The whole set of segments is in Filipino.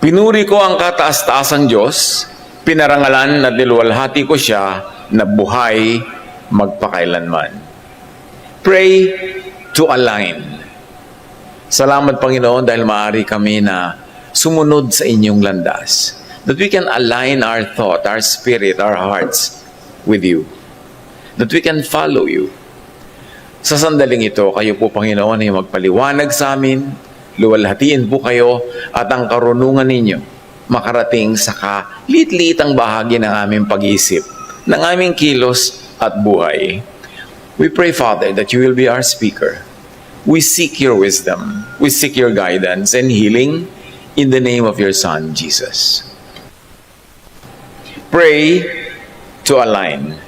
Pinuri ko ang kataas-taasang Diyos, pinarangalan at niluwalhati ko siya na buhay magpakailanman. Pray to align. Salamat, Panginoon, dahil maaari kami na sumunod sa inyong landas. That we can align our thought, our spirit, our hearts with you. That we can follow you. Sa sandaling ito, kayo po, Panginoon, ay magpaliwanag sa amin, luwalhatiin po kayo, at ang karunungan ninyo makarating sa kalit-litang bahagi ng aming pag-iisip, ng aming kilos at buhay. We pray, Father, that you will be our speaker. We seek your wisdom. We seek your guidance and healing in the name of your Son, Jesus. Pray to align.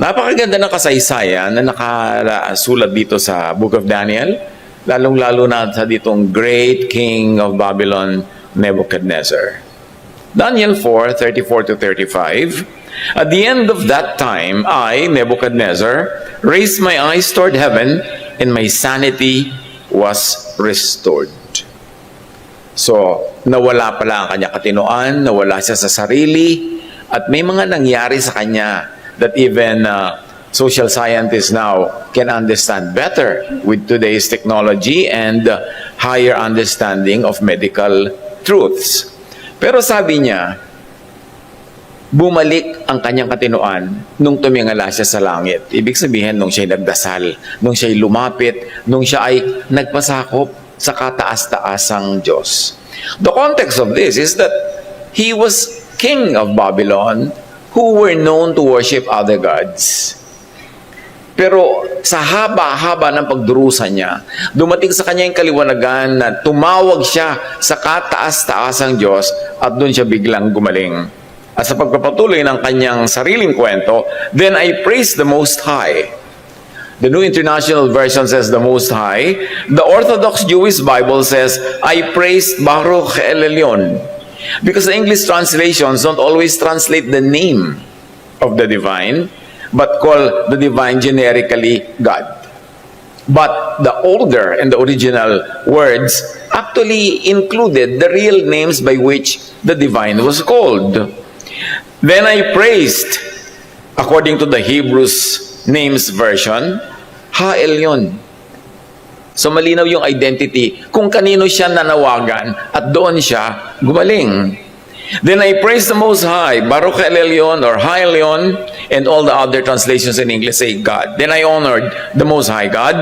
Napakaganda ng kasaysayan na nakasulat dito sa Book of Daniel, lalong-lalo na sa ditong great king of Babylon, Nebuchadnezzar. Daniel 4:34-35, at the end of that time, I, Nebuchadnezzar, raised my eyes toward heaven, and my sanity was restored. So, nawala pala ang kanyang katinoan, nawala siya sa sarili, at may mga nangyari sa kanya that even social scientists now can understand better with today's technology and higher understanding of medical truths. Pero sabi niya, bumalik ang kanyang katinoan nung tumingala siya sa langit. Ibig sabihin, nung siya'y nagdasal, nung siya'y lumapit, nung siya ay nagpasakop sa kataas-taasang Diyos. The context of this is that he was king of Babylon who were known to worship other gods. Pero sa haba-haba ng pagdurusa niya, dumating sa kanya yung kaliwanagan na tumawag siya sa kataas-taasang Diyos at doon siya biglang gumaling. At sa pagpapatuloy ng kanyang sariling kwento, then I praise the Most High. The New International Version says the Most High. The Orthodox Jewish Bible says, I praise Baruch El Elyon. Because the English translations don't always translate the name of the divine, but call the divine generically God. But the older and the original words actually included the real names by which the divine was called. Then I praised, according to the Hebrews names version, Ha Elyon. So malinaw yung identity kung kanino siya nanawagan at doon siya gumaling. Then I praise the Most High, Baruch El Elyon or Ha Elyon, and all the other translations in English say God. Then I honored the Most High God.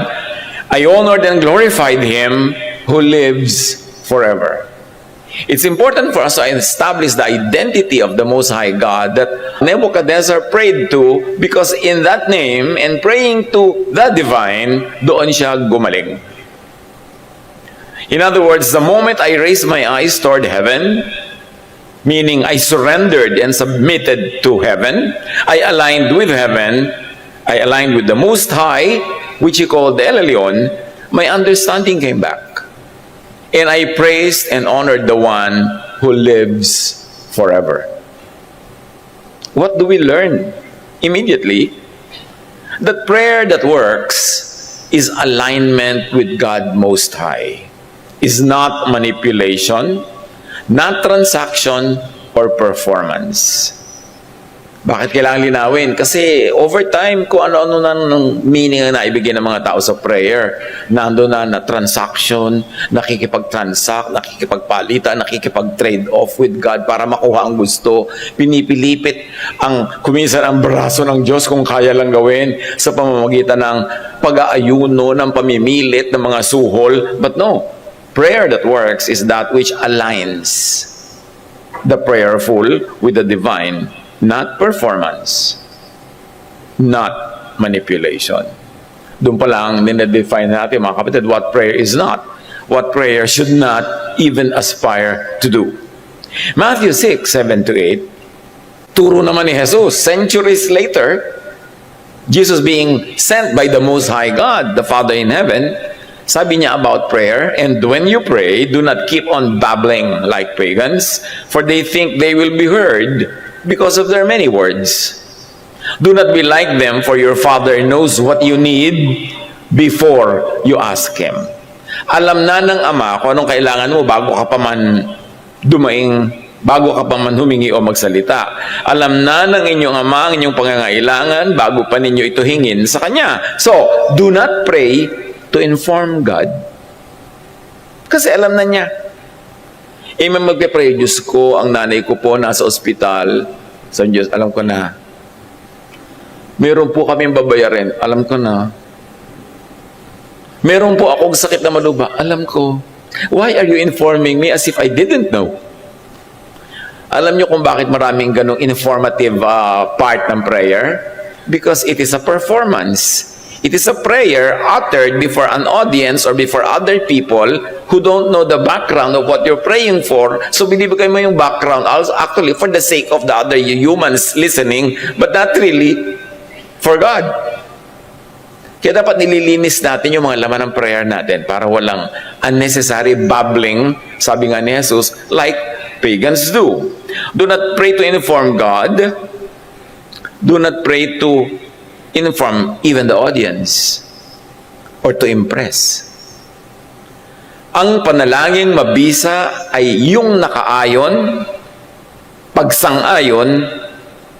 I honored and glorified Him who lives forever. It's important for us to establish the identity of the Most High God that Nebuchadnezzar prayed to, because in that name and praying to the divine, doon siya gumaling. In other words, the moment I raised my eyes toward heaven, meaning I surrendered and submitted to heaven, I aligned with heaven, I aligned with the Most High, which he called El Elyon, my understanding came back. And I praised and honored the one who lives forever. What do we learn? Immediately, that prayer that works is alignment with God Most High. Is not manipulation, not transaction, or performance. Bakit kailangan linawin? Kasi over time, kung ano-ano na ng meaning na naibigay ng mga tao sa prayer, nando na transaction, nakikipag-transact, nakikipagpalitan, nakikipag-trade off with God para makuha ang gusto. Pinipilipit kuminsan ang braso ng Diyos kung kaya lang gawin sa pamamagitan ng pag-aayuno, ng pamimilit, ng mga suhol. But no, prayer that works is that which aligns the prayerful with the divine. Not performance, not manipulation. Doon pa lang dinedefine natin, mga kapatid, what prayer is not. What prayer should not even aspire to do. Matthew 6:7-8, turo naman ni Jesus, centuries later, Jesus being sent by the Most High God, the Father in heaven, sabi niya about prayer, and when you pray, do not keep on babbling like pagans, for they think they will be heard because of their many words. Do not be like them, for your Father knows what you need before you ask Him. Alam na ng Ama kung anong kailangan mo bago ka pa man humingi o magsalita. Alam na ng inyong Ama ang inyong pangangailangan bago pa ninyo ito hingin sa Kanya. So, do not pray to inform God. Kasi alam na niya. Magpe-pray, Diyos ko, ang nanay ko po nasa ospital. Sa Diyos, alam ko na. Meron po kaming babayarin. Alam ko na. Meron po akong sakit na maluba. Alam ko. Why are you informing me as if I didn't know? Alam niyo kung bakit maraming ganong informative part ng prayer? Because it is a performance. It is a prayer uttered before an audience or before other people who don't know the background of what you're praying for. So binibigay mo yung background also actually for the sake of the other humans listening, but not really for God. Kaya dapat nililinis natin yung mga laman ng prayer natin para walang unnecessary babbling, sabi nga ni Jesus, like pagans do. Do not pray to inform God. Do not pray to inform even the audience or to impress. Ang panalangin mabisa ay yung nakaayon, pagsang-ayon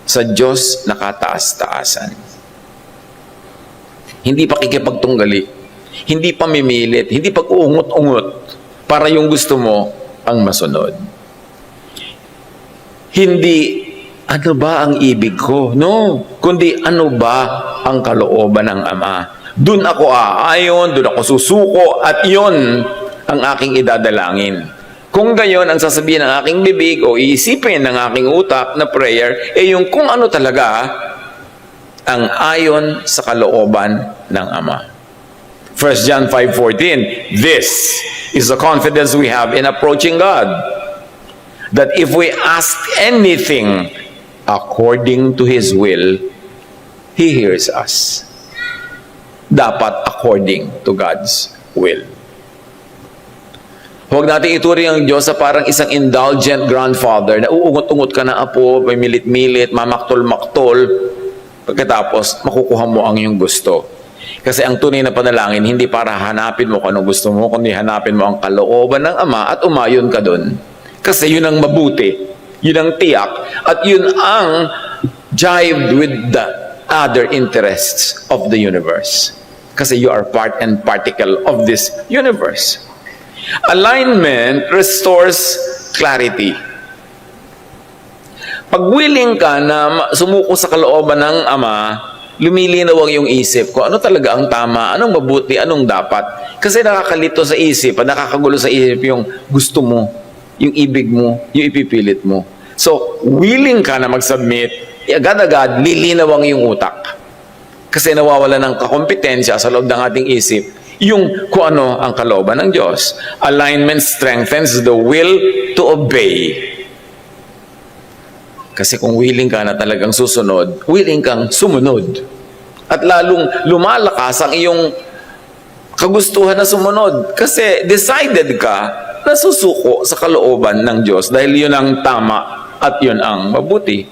sa Diyos na kataas-taasan. Hindi pakikipagtunggali, hindi pamimilit, hindi pag-uungot-ungot para yung gusto mo ang masunod. Hindi ano ba ang ibig ko? No. Kundi ano ba ang kalooban ng Ama? Doon ako aayon, doon ako susuko, at yon ang aking idadalangin. Kung gayon ang sasabihin ng aking bibig o iisipin ng aking utak na prayer, yung kung ano talaga ang ayon sa kalooban ng Ama. 1 John 5:14, this is the confidence we have in approaching God, that if we ask anything according to His will, He hears us. Dapat according to God's will. Huwag natin ituring ang Diyos sa parang isang indulgent grandfather na uungot-ungot ka na apo, may milit-milit, mamaktol-maktol, pagkatapos makukuha mo ang iyong gusto. Kasi ang tunay na panalangin, hindi para hanapin mo kung anong gusto mo, kundi hanapin mo ang kalooban ng Ama at umayon ka doon. Kasi yun ang mabuti. Yun ang tiyak, at yun ang jived with the other interests of the universe. Kasi you are part and particle of this universe. Alignment restores clarity. Pag willing ka na sumuko sa kalooban ng Ama, lumilinaw ang iyong isip ko, ano talaga ang tama, anong mabuti, anong dapat. Kasi nakakalito sa isip, nakakagulo sa isip yung gusto mo, yung ibig mo, yung ipipilit mo. So, willing ka na mag-submit, agad-agad, lilinaw ang iyong utak. Kasi nawawala ng kakompetensya sa loob ng ating isip, yung kung ano ang kalooban ng Diyos. Alignment strengthens the will to obey. Kasi kung willing ka na talagang susunod, willing kang sumunod. At lalong lumalakas ang iyong kagustuhan na sumunod. Kasi decided ka na susuko sa kalooban ng Diyos dahil yun ang tama at yun ang mabuti.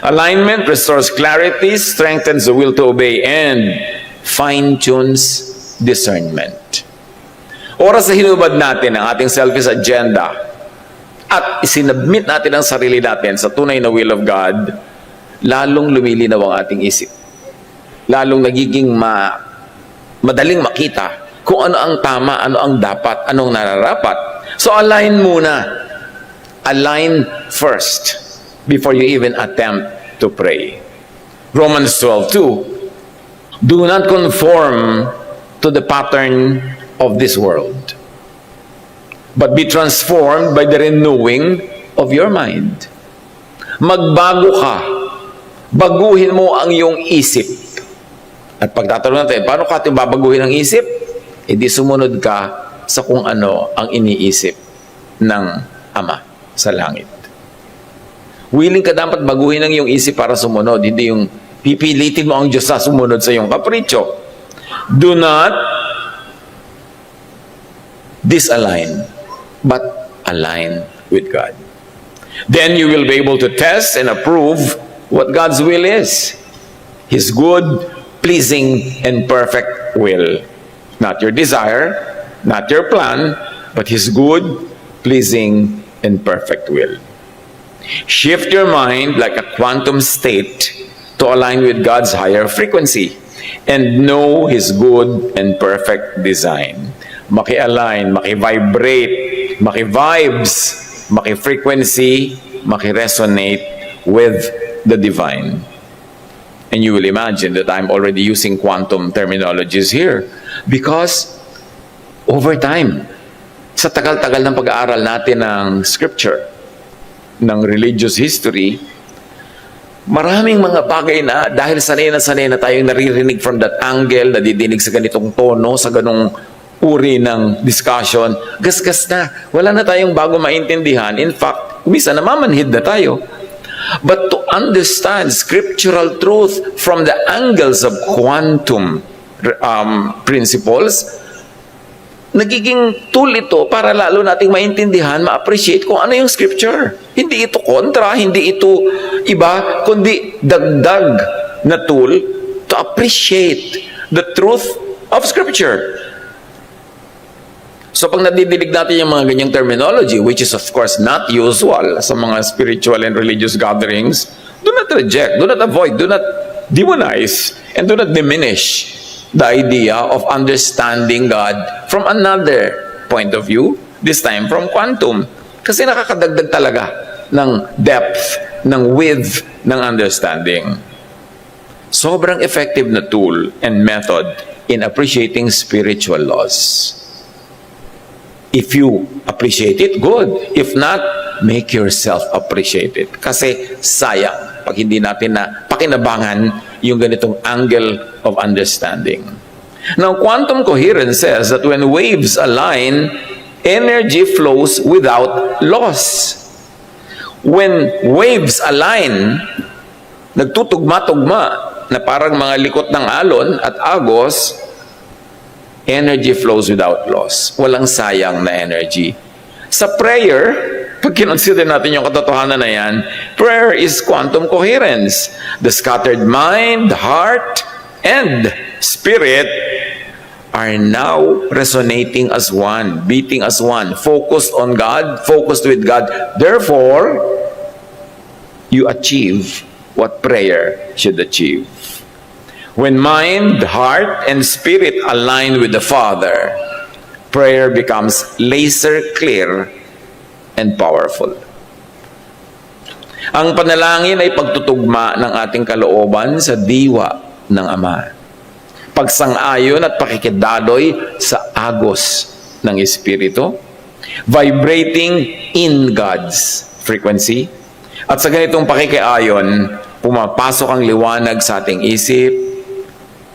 Alignment restores clarity, strengthens the will to obey, and fine-tunes discernment. Oras sa hinubad natin ang ating selfish agenda at isinabmit natin ang sarili natin sa tunay na will of God, lalong lumilinaw ang ating isip. Lalong nagiging madaling makita kung ano ang tama, ano ang dapat, anong nararapat. So align muna. Align first before you even attempt to pray. Romans 12:2. Do not conform to the pattern of this world, but be transformed by the renewing of your mind. Magbago ka. Baguhin mo ang iyong isip. At pagtatanong natin, paano ka babaguhin ang isip? Di sumunod ka sa kung ano ang iniisip ng Ama sa langit. Willing ka dapat baguhin ang iyong isip para sumunod, hindi yung pipilitin mo ang Diyos na sumunod sa iyong kapritsyo. Do not disalign, but align with God. Then you will be able to test and approve what God's will is. His good, pleasing, and perfect will. Not your desire, not your plan, but His good, pleasing, and perfect will. Shift your mind like a quantum state to align with God's higher frequency and know His good and perfect design. Maki-align, maki-vibrate, maki-vibes, maki-frequency, maki-resonate with the divine. And you will imagine that I'm already using quantum terminologies here because over time, sa tagal-tagal ng pag-aaral natin ng scripture, ng religious history, maraming mga bagay na dahil sanay na tayong naririnig from that angle, nadidinig sa ganitong tono, sa ganong uri ng discussion, gasgas na. Wala na tayong bago maintindihan. In fact, minsan namamanhid na tayo. But to understand scriptural truth from the angles of quantum principles, nagiging tool ito para lalo nating maintindihan, ma-appreciate kung ano yung scripture. Hindi ito kontra, hindi ito iba, kundi dagdag na tool to appreciate the truth of scripture. So pag nadidinig natin yung mga ganyang terminology, which is of course not usual sa mga spiritual and religious gatherings, do not reject, do not avoid, do not demonize, and do not diminish the idea of understanding God from another point of view, this time from quantum. Kasi nakakadagdag talaga ng depth, ng width, ng understanding. Sobrang effective na tool and method in appreciating spiritual laws. If you appreciate it, good. If not, make yourself appreciate it. Kasi sayang pag hindi natin na pakinabangan yung ganitong angle of understanding. Now, quantum coherence says that when waves align, energy flows without loss. When waves align, nagtutugma-tugma na parang mga likot ng alon at agos, energy flows without loss. Walang sayang na energy. Sa prayer, pag kinonsider natin yung katotohanan na yan, prayer is quantum coherence. The scattered mind, the heart, and spirit are now resonating as one, beating as one, focused on God, focused with God. Therefore, you achieve what prayer should achieve. When mind, heart, and spirit align with the Father, prayer becomes laser clear and powerful. Ang panalangin ay pagtutugma ng ating kalooban sa diwa ng Ama. Pagsang-ayon at pakikidadoy sa agos ng Espiritu, vibrating in God's frequency. At sa ganitong pakikiayon, pumapasok ang liwanag sa ating isip,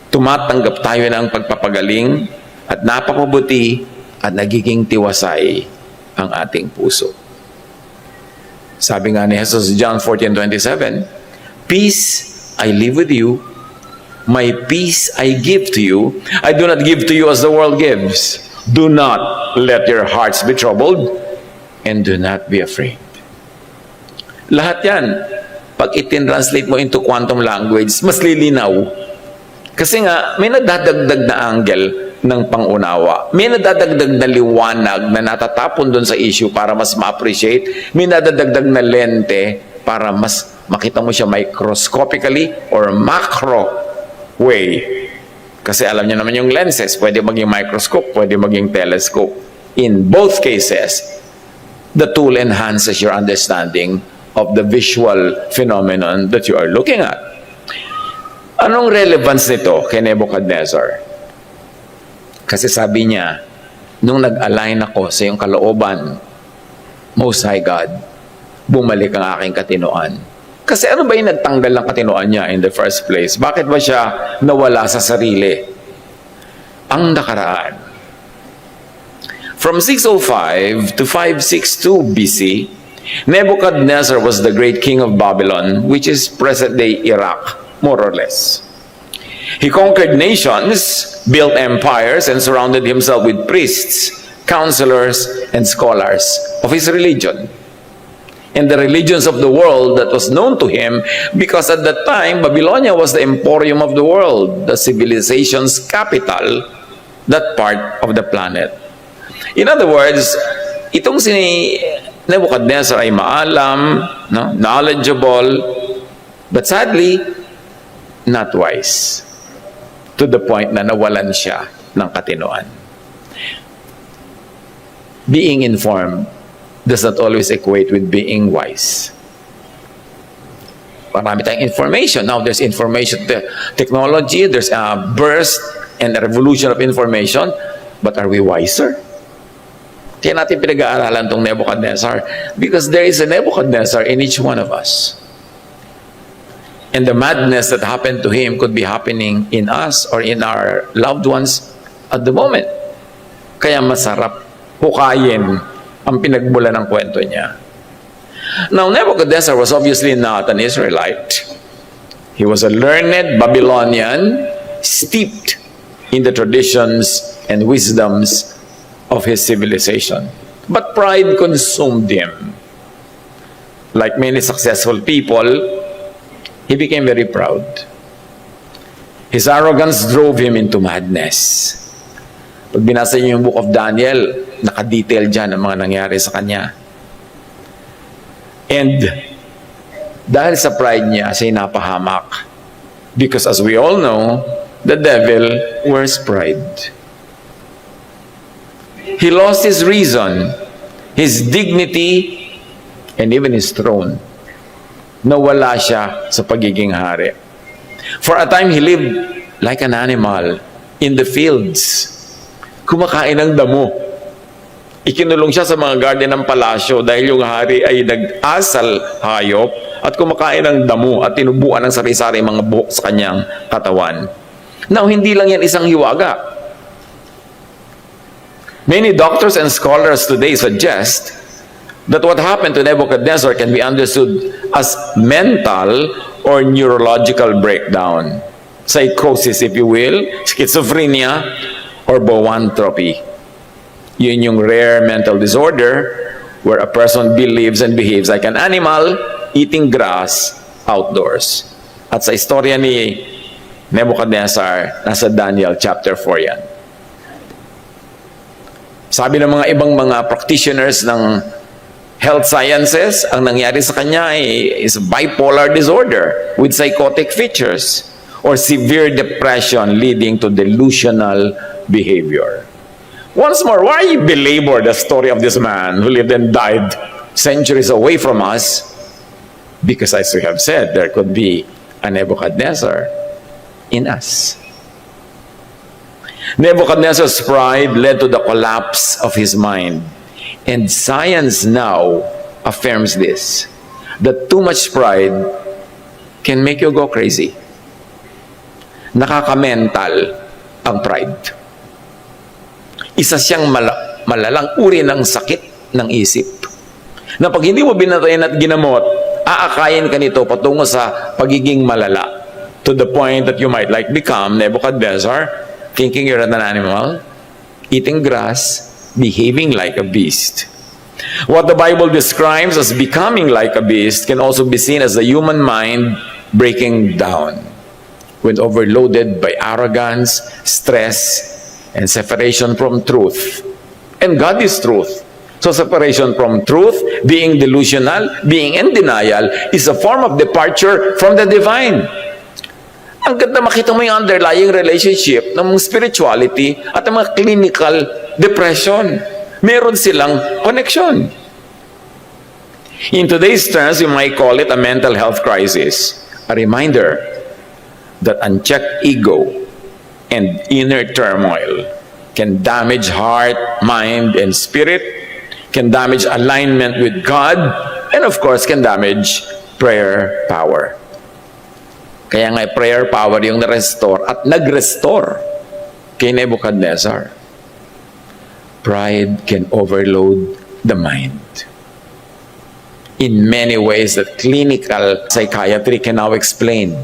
tumatanggap tayo ng pagpapagaling, at napakabuti at nagiging tiwasay ang ating puso. Sabi nga ni Jesus, John 14:27, "Peace I leave with you, my peace I give to you. I do not give to you as the world gives. Do not let your hearts be troubled, and do not be afraid." Lahat yan, pag itin-translate mo into quantum language, mas lilinaw. Kasi nga, may nadadagdag na angle ng pangunawa. May nadadagdag na liwanag na natatapon doon sa issue para mas ma-appreciate. May nadadagdag na lente para mas makita mo siya microscopically or macro way. Kasi alam niyo naman yung lenses, pwede maging microscope, pwede maging telescope. In both cases, the tool enhances your understanding of the visual phenomenon that you are looking at. Anong relevance nito kay Nebuchadnezzar? Kasi sabi niya, nung nag-align ako sa iyong kalooban, Most High God, bumalik ang aking katinoan. Kasi ano ba yung nagtanggal ng katinoan niya in the first place? Bakit ba siya nawala sa sarili? Ang nakaraan. From 605 to 562 BC, Nebuchadnezzar was the great king of Babylon, which is present-day Iraq, more or less. He conquered nations, built empires, and surrounded himself with priests, counselors, and scholars of his religion. And the religions of the world that was known to him, because at that time, Babylonia was the emporium of the world, the civilization's capital, that part of the planet. In other words, itong si Nebuchadnezzar ay maalam, no? Knowledgeable, but sadly, not wise. To the point na nawalan siya ng katinoan. Being informed does not always equate with being wise. Marami tayong information. Now, there's information technology, there's a burst and a revolution of information, but are we wiser? Kaya natin pinag-aaralan itong Nebuchadnezzar because there is a Nebuchadnezzar in each one of us. And the madness that happened to him could be happening in us or in our loved ones at the moment. Kaya masarap hukayin ang pinagmula ng kwento niya. Now, Nebuchadnezzar was obviously not an Israelite. He was a learned Babylonian, steeped in the traditions and wisdoms of his civilization. But pride consumed him. Like many successful people, he became very proud. His arrogance drove him into madness. Pag binasa niyo yung Book of Daniel, naka-detail dyan ang mga nangyari sa kanya. And dahil sa pride niya, siya'y napahamak. Because as we all know, the devil wears pride. He lost his reason, his dignity, and even his throne. Nawala siya sa pagiging hari. For a time, he lived like an animal in the fields. Kumakain ng damo. Ikinulong siya sa mga garden ng palasyo dahil yung hari ay nag-asal hayop at kumakain ng damo at tinubuan ng sari-sari mga buhok sa kanyang katawan. Now, hindi lang yan isang hiwaga. Many doctors and scholars today suggest that what happened to Nebuchadnezzar can be understood as mental or neurological breakdown. Psychosis, if you will, schizophrenia, or boanthropy. Yun yung rare mental disorder where a person believes and behaves like an animal eating grass outdoors. At sa istorya ni Nebuchadnezzar, nasa Daniel chapter 4 yan. Sabi ng mga ibang mga practitioners ng health sciences, ang nangyari sa kanya is bipolar disorder with psychotic features or severe depression leading to delusional behavior. Once more, why you belabor the story of this man who lived and died centuries away from us? Because as we have said, there could be a Nebuchadnezzar in us. Nebuchadnezzar's pride led to the collapse of his mind. And science now affirms this, that too much pride can make you go crazy. Nakaka-mental ang pride. Isa siyang malalang uri ng sakit ng isip. Na pag hindi mo binatayan at ginamot, aakayin ka nito patungo sa pagiging malala. To the point that you might like become Nebuchadnezzar, thinking you're an animal, eating grass, behaving like a beast. What the Bible describes as becoming like a beast can also be seen as the human mind breaking down when overloaded by arrogance, stress, and separation from truth. And God is truth. So separation from truth, being delusional, being in denial, is a form of departure from the divine. Ang ganda makita mo yung underlying relationship ng mga spirituality at ng mga clinical depression. Meron silang connection. In today's terms, you might call it a mental health crisis. A reminder that unchecked ego and inner turmoil can damage heart, mind, and spirit, can damage alignment with God, and of course, can damage prayer power. Kaya nga prayer power yung na-restore at nag-restore kay Nebuchadnezzar. Pride can overload the mind in many ways that clinical psychiatry can now explain.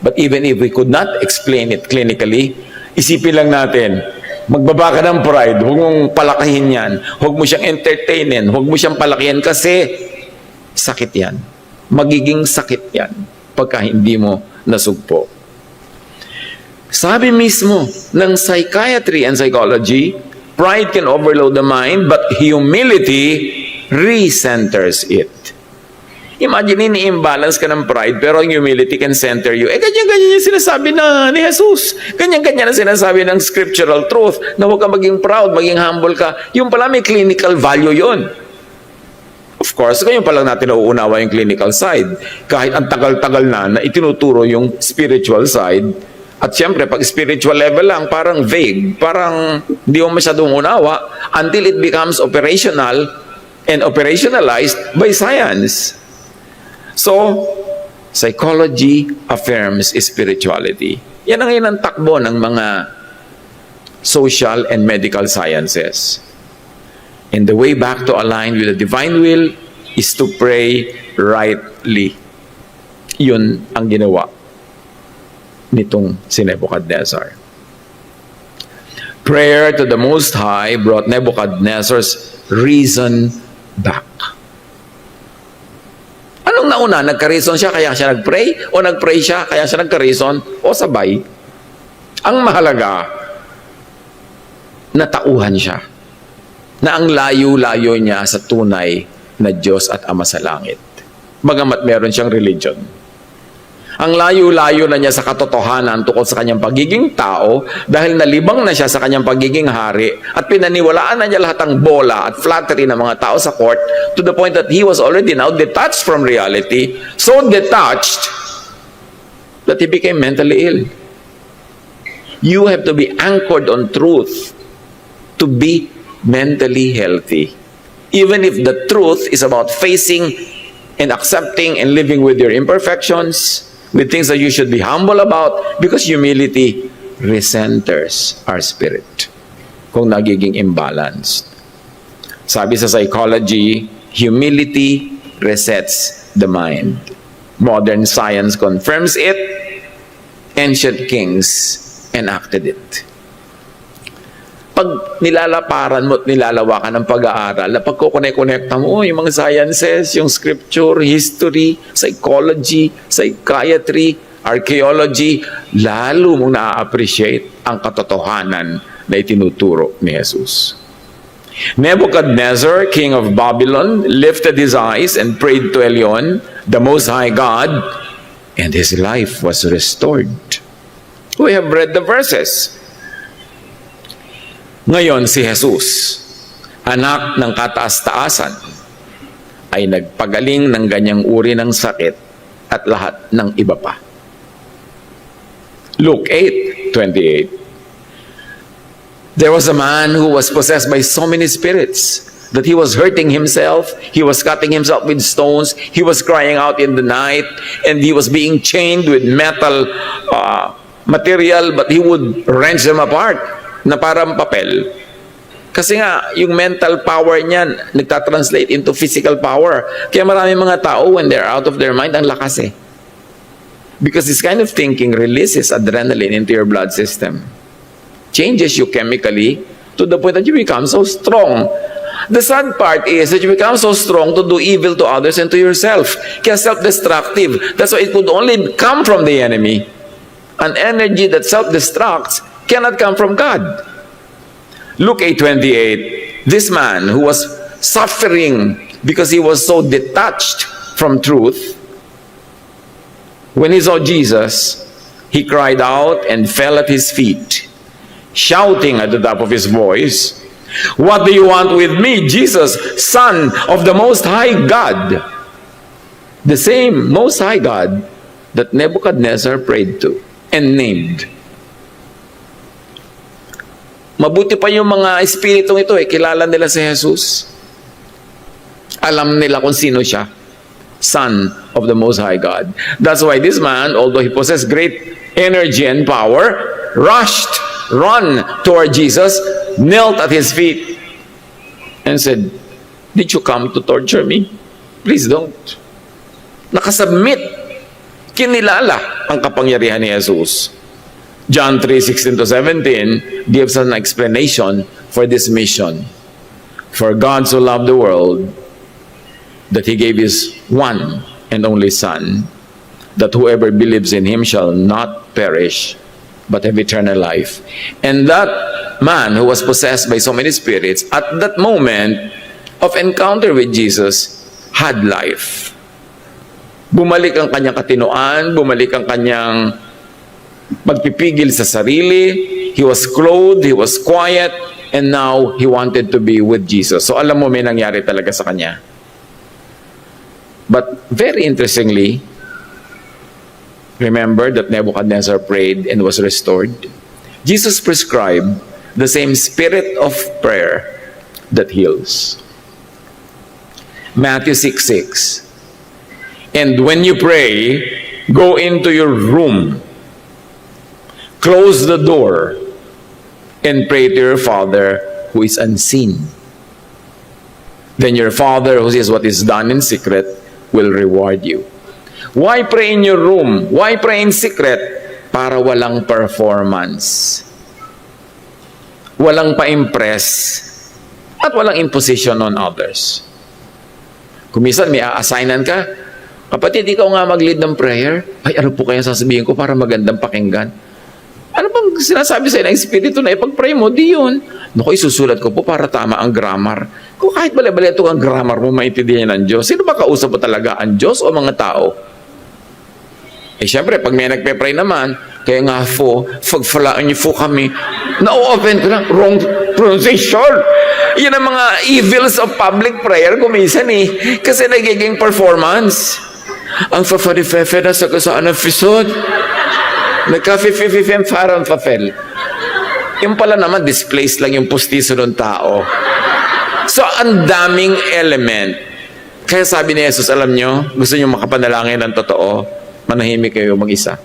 But even if we could not explain it clinically, isipin lang natin, magbaba ka ng pride, huwag mong palakahin yan, huwag mo siyang entertainin, huwag mo siyang palakihan kasi sakit yan. Magiging sakit yan pagka hindi mo nasugpo. Sabi mismo ng psychiatry and psychology, Pride can overload the mind, but humility recenters it. Imagine, ini-imbalance ka ng pride, pero ang humility can center you. Ganyan-ganyan yung sinasabi ni Jesus. Ganyan-ganyan ang sinasabi ng scriptural truth, na huwag ka maging proud, maging humble ka. Yung pala may clinical value yon. Of course, ngayon pa lang natin nauunawa yung clinical side. Kahit ang tagal-tagal na itinuturo yung spiritual side. At syempre, pag spiritual level lang, parang vague, parang hindi mo masyadong unawa until it becomes operational and operationalized by science. So, psychology affirms spirituality. Yan ang yun ang takbo ng mga social and medical sciences. And the way back to align with the divine will is to pray rightly. Yun ang ginawa nitong si Nebuchadnezzar. Prayer to the Most High brought Nebuchadnezzar's reason back. Anong nauna? Nagka-reason siya kaya siya nag-pray? O nag-pray siya kaya siya nagka-reason? O sabay? Ang mahalaga, natauhan siya na ang layo-layo niya sa tunay na Diyos at Ama sa langit. Bagamat meron siyang religion. Ang layo-layo na niya sa katotohanan tungkol sa kanyang pagiging tao dahil nalibang na siya sa kanyang pagiging hari at pinaniwalaan na niya lahat ng bola at flattery ng mga tao sa court to the point that he was already now detached from reality, so detached that he became mentally ill. You have to be anchored on truth to be mentally healthy. Even if the truth is about facing and accepting and living with your imperfections, with things that you should be humble about, because humility recenters our spirit kung nagiging imbalanced. Sabi sa psychology, humility resets the mind. Modern science confirms it. Ancient kings enacted it. Pag nilalaparan mo at nilalawakan ng pag-aaral, na pagkukonekta mo, yung mga sciences, yung scripture, history, psychology, psychiatry, archaeology, lalo mong na-appreciate ang katotohanan na itinuturo ni Jesus. Nebuchadnezzar, king of Babylon, lifted his eyes and prayed to Elyon, the Most High God, and his life was restored. We have read the verses. Ngayon si Jesus, anak ng kataas-taasan, ay nagpagaling ng ganyang uri ng sakit at lahat ng iba pa. Luke 8:28. There was a man who was possessed by so many spirits that he was hurting himself, he was cutting himself with stones, he was crying out in the night, and he was being chained with metal material, but he would wrench them apart na parang papel. Kasi nga, yung mental power niyan, nagtatranslate into physical power. Kaya maraming mga tao, when they're out of their mind, ang lakas eh. Because this kind of thinking releases adrenaline into your blood system. Changes you chemically to the point that you become so strong. The sad part is that you become so strong to do evil to others and to yourself. Kaya self-destructive. That's why it could only come from the enemy. An energy that self-destructs cannot come from God. Luke 8:28, this man who was suffering because he was so detached from truth, when he saw Jesus, he cried out and fell at his feet, shouting at the top of his voice, "What do you want with me, Jesus, Son of the Most High God?" The same Most High God that Nebuchadnezzar prayed to and named. Mabuti pa yung mga espiritong ito kilala nila si Jesus. Alam nila kung sino siya. Son of the Most High God. That's why this man, although he possessed great energy and power, run toward Jesus, knelt at his feet, and said, "Did you come to torture me? Please don't." Nakasubmit. Kinilala ang kapangyarihan ni Jesus. John 3:16-17 gives us an explanation for this mission. For God so loved the world that He gave His one and only Son, that whoever believes in Him shall not perish, but have eternal life. And that man who was possessed by so many spirits, at that moment of encounter with Jesus, had life. Bumalik ang kanyang katinoan, bumalik ang kanyang pagpipigil sa sarili. He was clothed, he was quiet, and now he wanted to be with Jesus. So alam mo, may nangyari talaga sa kanya. But very interestingly, remember that Nebuchadnezzar prayed and was restored. Jesus prescribed the same spirit of prayer that heals. Matthew 6:6. And when you pray, go into your room, close the door, and pray to your Father who is unseen. Then your Father who sees what is done in secret will reward you. Why pray in your room? Why pray in secret? Para walang performance. Walang pa-impress at walang imposition on others. Kung minsan may a-assignan ka, kapatid, ikaw nga mag-lead ng prayer. Ay, ano po kaya sasabihin ko para magandang pakinggan? Ano bang sinasabi sa'yo ng Espiritu na ipag-pray mo? Di yun. Naku, isusulat ko po para tama ang grammar. Kung kahit bali-bali ito ang grammar mo, maintindihan ng Diyos. Sino ba kausap mo talaga? Ang Diyos o mga tao? Eh, syempre, pag may nagpe-pray naman, kaya nga po, fagfalaan niyo po kami. Na-open ko lang, wrong pronunciation. Yan ang mga evils of public prayer kuminsan eh. Kasi nagiging performance. Ang fafadifefe na sa kasaan ng fisod. Nagka-fifififem farang fafel. Yung pala naman, displaced lang yung pustiso ng tao. So, ang daming element. Kaya sabi ni Jesus, alam nyo, gusto nyo makapanalangin ng totoo, manahimik kayo mag-isa.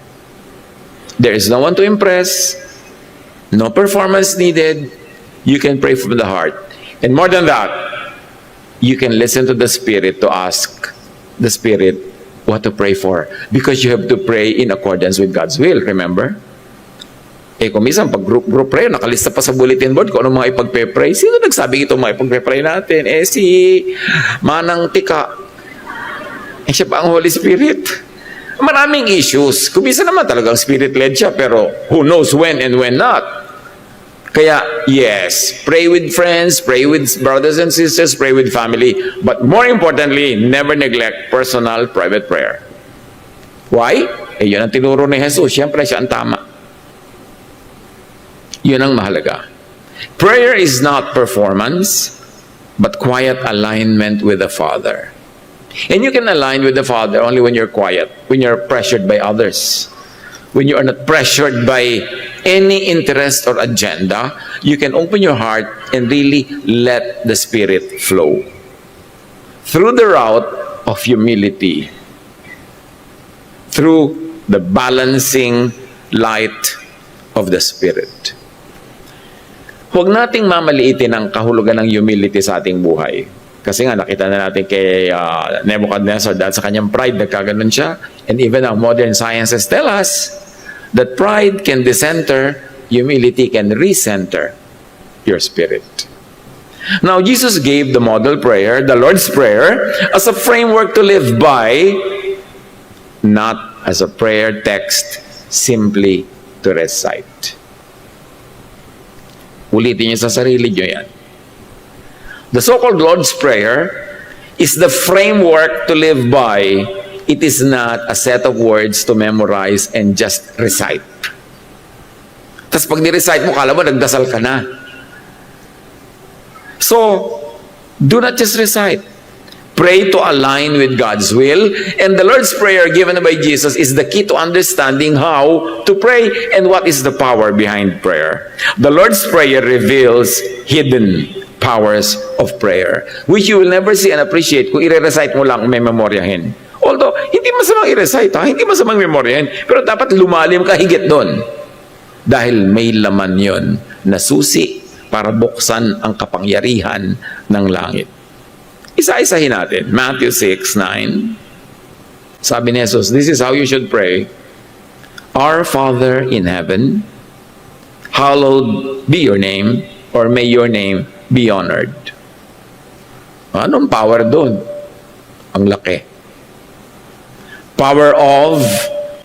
There is no one to impress, no performance needed. You can pray from the heart. And more than that, you can listen to the Spirit to ask the Spirit what to pray for. Because you have to pray in accordance with God's will, remember? Eh kung minsan, pag group prayer, nakalista pa sa bulletin board kung ano mga ipagpe-pray. Sino nagsabi ito mga ipagpe-pray natin? Eh si Manang Tika. Eh siya pa ang Holy Spirit. Maraming issues. Kung minsan naman talagang spirit-led siya, pero who knows when and when not. Kaya, yes, pray with friends, pray with brothers and sisters, pray with family, but more importantly, never neglect personal, private prayer. Why? Eh, yun ang tinuro ni Jesus. Siyempre, siya ang tama. Yun ang mahalaga. Prayer is not performance, but quiet alignment with the Father. And you can align with the Father only when you're quiet, when you're pressured by others. When you are not pressured by any interest or agenda, you can open your heart and really let the Spirit flow. Through the route of humility, through the balancing light of the Spirit. Huwag nating mamaliitin ang kahulugan ng humility sa ating buhay. Kasi nga, nakita na natin kay Nebuchadnezzar dahil sa kanyang pride, nagkaganon siya. And even our modern sciences tell us that pride can decenter, humility can recenter your spirit. Now, Jesus gave the model prayer, the Lord's Prayer, as a framework to live by, not as a prayer text simply to recite. Ulitin niyo sa sarili niyo yan. The so-called Lord's Prayer is the framework to live by. It is not a set of words to memorize and just recite. Tapos pag ni-recite mo, kala mo, nagdasal ka na. So, do not just recite. Pray to align with God's will. And the Lord's Prayer given by Jesus is the key to understanding how to pray and what is the power behind prayer. The Lord's Prayer reveals hidden powers of prayer, which you will never see and appreciate kung i-recite mo lang, may memoryahin. Although, hindi masamang i-recite, hindi masamang memoryahin, pero dapat lumalim ka higit doon. Dahil may laman yon na susi para buksan ang kapangyarihan ng langit. Isa-isahin natin. Matthew 6:9. Sabi ni Jesus, this is how you should pray. Our Father in heaven, hallowed be your name, or may your name be honored. Anong power doon? Ang laki. Power of,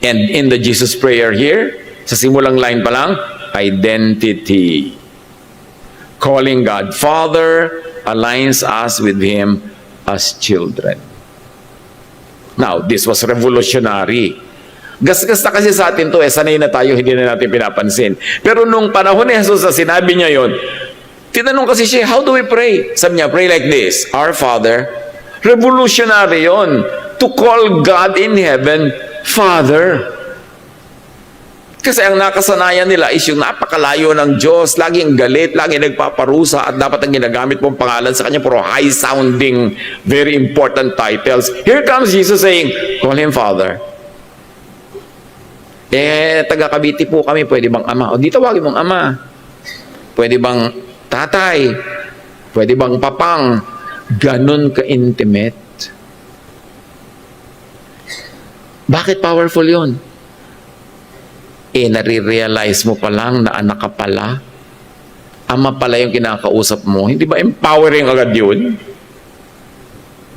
and in the Jesus prayer here, sa simulang line pa lang, identity. Calling God Father aligns us with Him as children. Now, this was revolutionary. Gasgas na kasi sa atin to sanay na tayo, hindi na natin pinapansin. Pero nung panahon ni Jesus na sinabi niya yon, tinanong kasi siya, how do we pray? Sabi niya, pray like this, Our Father. Revolutionary yon, to call God in heaven, Father. Kasi ang nakasanayan nila is yung napakalayo ng Diyos, laging galit, laging nagpaparusa, at dapat ang ginagamit mong pangalan sa kanya, puro high-sounding, very important titles. Here comes Jesus saying, call Him Father. Taga Cavite po kami, pwede bang Ama? O di tawagin mong Ama. Pwede bang Tatay? Pwede bang Papang? Ganon ka-intimate. Bakit powerful yun? Nare-realize mo pa lang na anak ka pala. Ama pala yung kinakausap mo. Hindi ba empowering agad yun?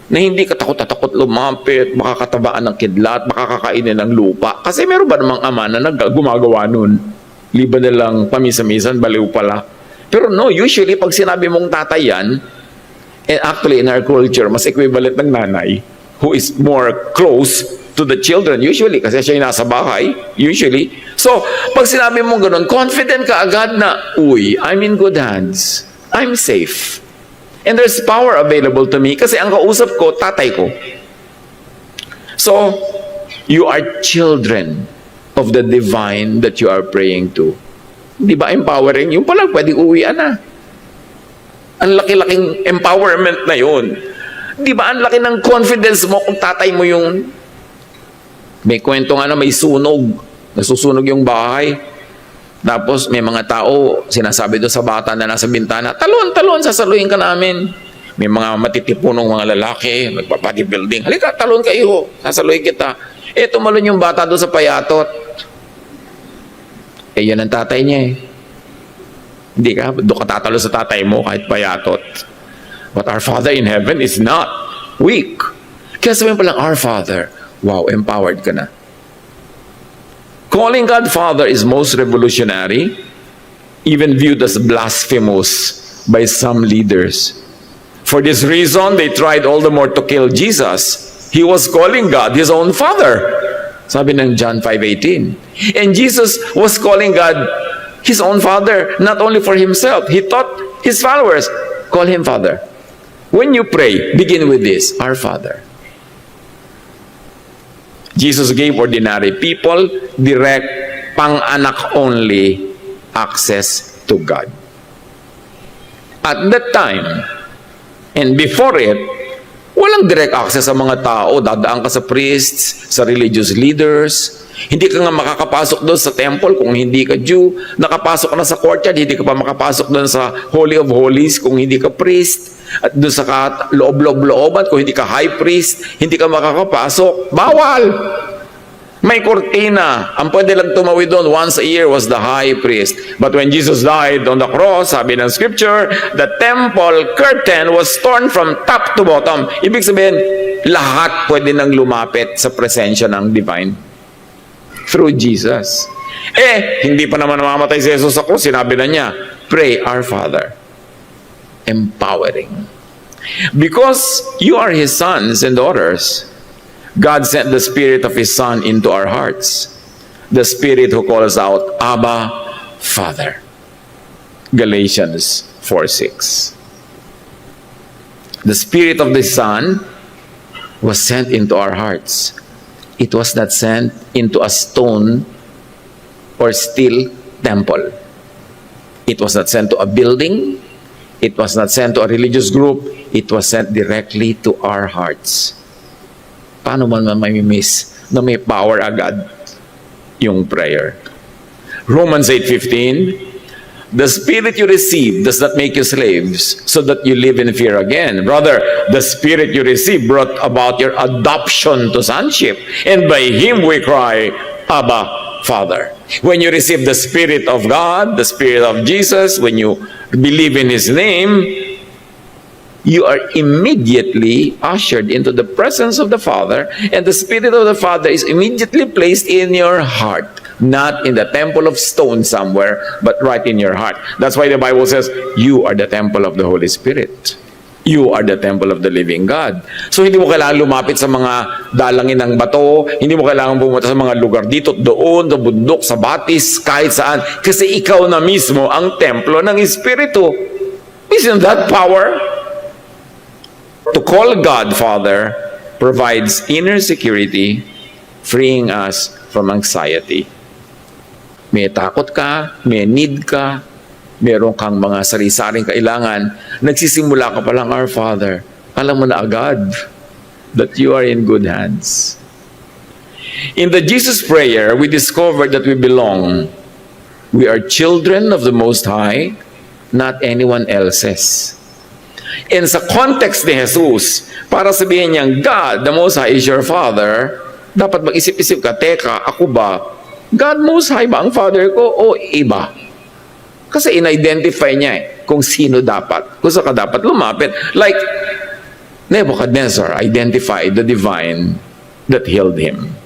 Na hindi ka takot-takot lumapit, makakatabaan ng kidlat, makakakainin ng lupa. Kasi meron ba namang ama na gumagawa nun? Liban na lang pamisa-misan, baliw pala. Pero no, usually pag sinabi mong tatay yan, and actually in our culture, mas equivalent ng nanay, who is more close to the children, usually, kasi siya yung nasa bahay, usually. So, pag sinabi mo ganun, confident ka agad na, uy, I'm in good hands. I'm safe. And there's power available to me kasi ang kausap ko, tatay ko. So, you are children of the divine that you are praying to. Di ba empowering? Yung pala, pwede uwian na. Ang laki-laking empowerment na yun. Di ba ang laki ng confidence mo kung tatay mo yung may kwento nga na may sunog, nasusunog yung bahay. Tapos may mga tao, sinasabi doon sa bata na nasa bintana, talon, sasaluhin ka namin. May mga matitipunong mga lalaki, nagpa-bodybuilding, halika, talon kayo, sasaluhin kita. Tumalon yung bata doon sa payatot. Yan ang tatay niya eh. Hindi ka, doon ka tatalo sa tatay mo kahit payatot. But our Father in heaven is not weak. Kaya sabihin pa lang, our Father, wow, empowered ka na. Calling God Father is most revolutionary, even viewed as blasphemous by some leaders. For this reason, they tried all the more to kill Jesus. He was calling God His own Father. Sabi ng John 5:18. And Jesus was calling God His own Father, not only for Himself. He taught His followers, call Him Father. When you pray, begin with this, Our Father. Jesus gave ordinary people direct, pang-anak only access to God. At that time, and before it, walang direct access sa mga tao. Dadaan ka sa priests, sa religious leaders. Hindi ka nga makakapasok doon sa temple kung hindi ka Jew. Nakapasok ka na sa courtyard, hindi ka pa makapasok doon sa Holy of Holies kung hindi ka priest. At doon sa loob-looban, kung hindi ka high priest, hindi ka makakapasok. Bawal! May kortina. Ang pwede lang tumawid doon once a year was the high priest. But when Jesus died on the cross, sabi ng scripture, the temple curtain was torn from top to bottom. Ibig sabihin, lahat pwede nang lumapit sa presensya ng divine through Jesus. Hindi pa naman namamatay si Jesus sa cross. Sinabi na niya, pray, Our Father. Empowering. Because you are His sons and daughters, God sent the Spirit of His Son into our hearts. The Spirit who calls out, Abba, Father. Galatians 4:6. The Spirit of the Son was sent into our hearts. It was not sent into a stone or steel temple. It was not sent to a building. It was not sent to a religious group. It was sent directly to our hearts. Paano man may miss na may power agad yung prayer? Romans 8:15, the Spirit you receive does not make you slaves so that you live in fear again. Rather, the Spirit you receive brought about your adoption to sonship. And by Him we cry, Abba, Father. When you receive the Spirit of God, the Spirit of Jesus, when you believe in His name, you are immediately ushered into the presence of the Father, and the Spirit of the Father is immediately placed in your heart. not in the temple of stone somewhere, but right in your heart. That's why the Bible says, you are the temple of the Holy Spirit. You are the temple of the living God. So hindi mo kailangan lumapit sa mga dalangin ng bato, hindi mo kailangan pumunta sa mga lugar dito, doon, sa bundok, sa batis, kahit saan. Kasi ikaw na mismo ang templo ng Espiritu. Isn't that power? To call God Father provides inner security, freeing us from anxiety. May takot ka, may need ka, meron kang mga sari-saring kailangan, nagsisimula ka pa lang, Our Father, alam mo na agad that you are in good hands. In the Jesus prayer, we discovered that we belong. We are children of the Most High, not anyone else's. And sa context ni Jesus, para sabihin niyang, God, the Most High is your Father, dapat mag-isip-isip ka, teka, ako ba? God Most High ba ang Father ko o iba? Kasi in-identify niya kung sino dapat, kung saan ka dapat lumapit. Like, Nebuchadnezzar identified the divine that healed him.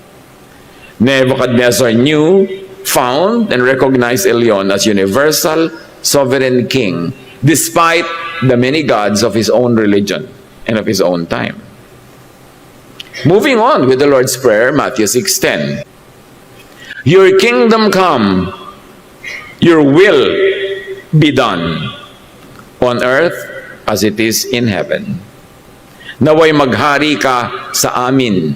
Nebuchadnezzar knew, found, and recognized Elyon as universal, sovereign king, despite the many gods of his own religion and of his own time. Moving on with the Lord's Prayer, Matthew 6:10. Your kingdom come, your will be done on earth as it is in heaven. Naway maghari ka sa amin.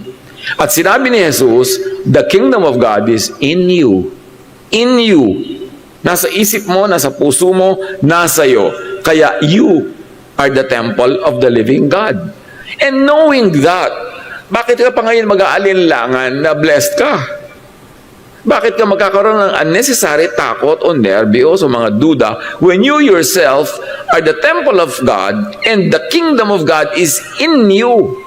At sinabi ni Jesus, the kingdom of God is in you. In you. Nasa isip mo, nasa puso mo, nasa iyo. Kaya you are the temple of the living God. And knowing that, bakit ka pa ngayon mag-aalinlangan na blessed ka? Bakit ka magkakaroon ng unnecessary takot o nervyos o mga duda when you yourself are the temple of God and the kingdom of God is in you?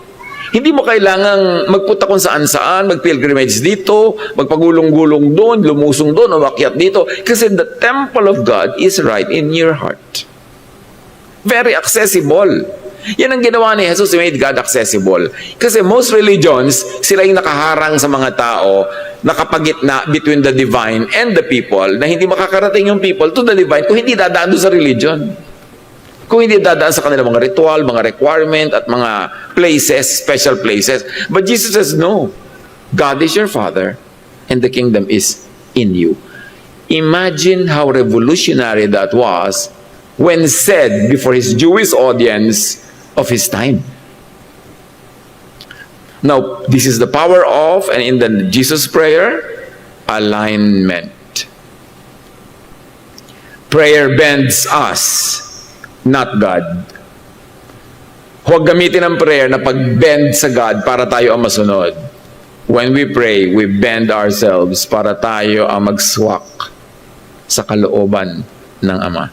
Hindi mo kailangang magpunta kung saan-saan, mag-pilgrimage dito, magpagulong-gulong doon, lumusong doon, o makyat dito. Kasi the temple of God is right in your heart. Very accessible. Yan ang ginawa ni Jesus, made God accessible. Kasi most religions, sila yung nakaharang sa mga tao, nakapagitna between the divine and the people, na hindi makakarating yung people to the divine kung hindi dadaan doon sa religion. Kung hindi dadaan sa kanilang mga ritual, mga requirement, at mga places, special places. But Jesus says, no. God is your Father, and the kingdom is in you. Imagine how revolutionary that was when said before his Jewish audience of his time. Now, this is the power of, and in the Jesus prayer, alignment. Prayer bends us, not God. Huwag gamitin ang prayer na pag-bend sa God para tayo ang masunod. When we pray, we bend ourselves para tayo ang magswak sa kalooban ng Ama.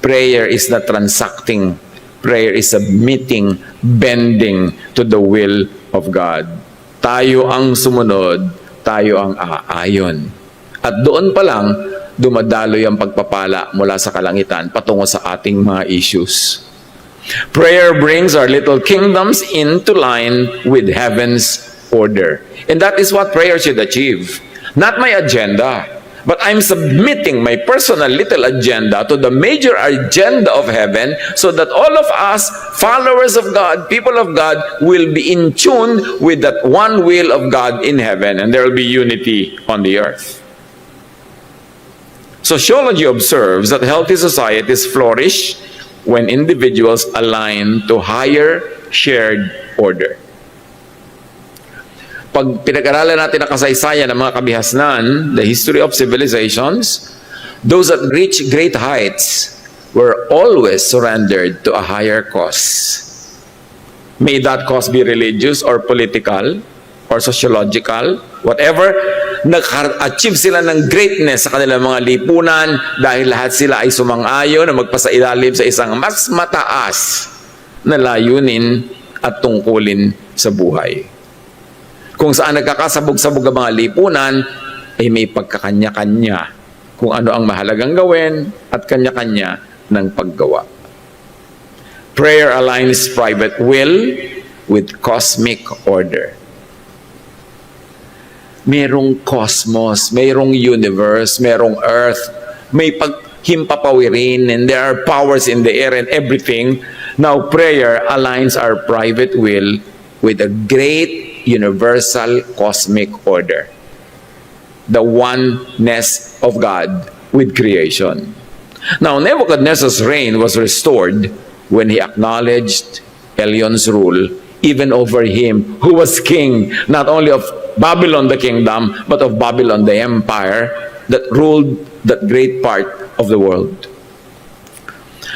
Prayer is not transacting. Prayer is submitting, bending to the will of God. Tayo ang sumunod, tayo ang aayon. At doon pa lang, dumadaloy ang pagpapala mula sa kalangitan patungo sa ating mga issues. Prayer brings our little kingdoms into line with heaven's order. And that is what prayer should achieve. Not my agenda, but I'm submitting my personal little agenda to the major agenda of heaven so that all of us, followers of God, people of God, will be in tune with that one will of God in heaven, and there will be unity on the earth. Sociology observes that healthy societies flourish when individuals align to higher shared order. Pag pinag-aralan natin ang kasaysayan ng mga kabihasnan, the history of civilizations, those that reach great heights were always surrendered to a higher cause. May that cause be religious or political or sociological, whatever, nag-achieve sila ng greatness sa kanilang mga lipunan dahil lahat sila ay sumang-ayon na magpasailalim sa isang mas mataas na layunin at tungkulin sa buhay. Kung saan nagkakasabog-sabog ang mga lipunan, ay may pagkakanya-kanya kung ano ang mahalagang gawin at kanya-kanya ng paggawa. Prayer aligns private will with cosmic order. merong cosmos, merong universe, merong earth, may paghimpapawirin, and there are powers in the air and everything. Now, prayer aligns our private will with a great universal cosmic order. The oneness of God with creation. Now, Nebuchadnezzar's reign was restored when he acknowledged Elion's rule even over him who was king, not only of Babylon the kingdom, but of Babylon the empire that ruled that great part of the world.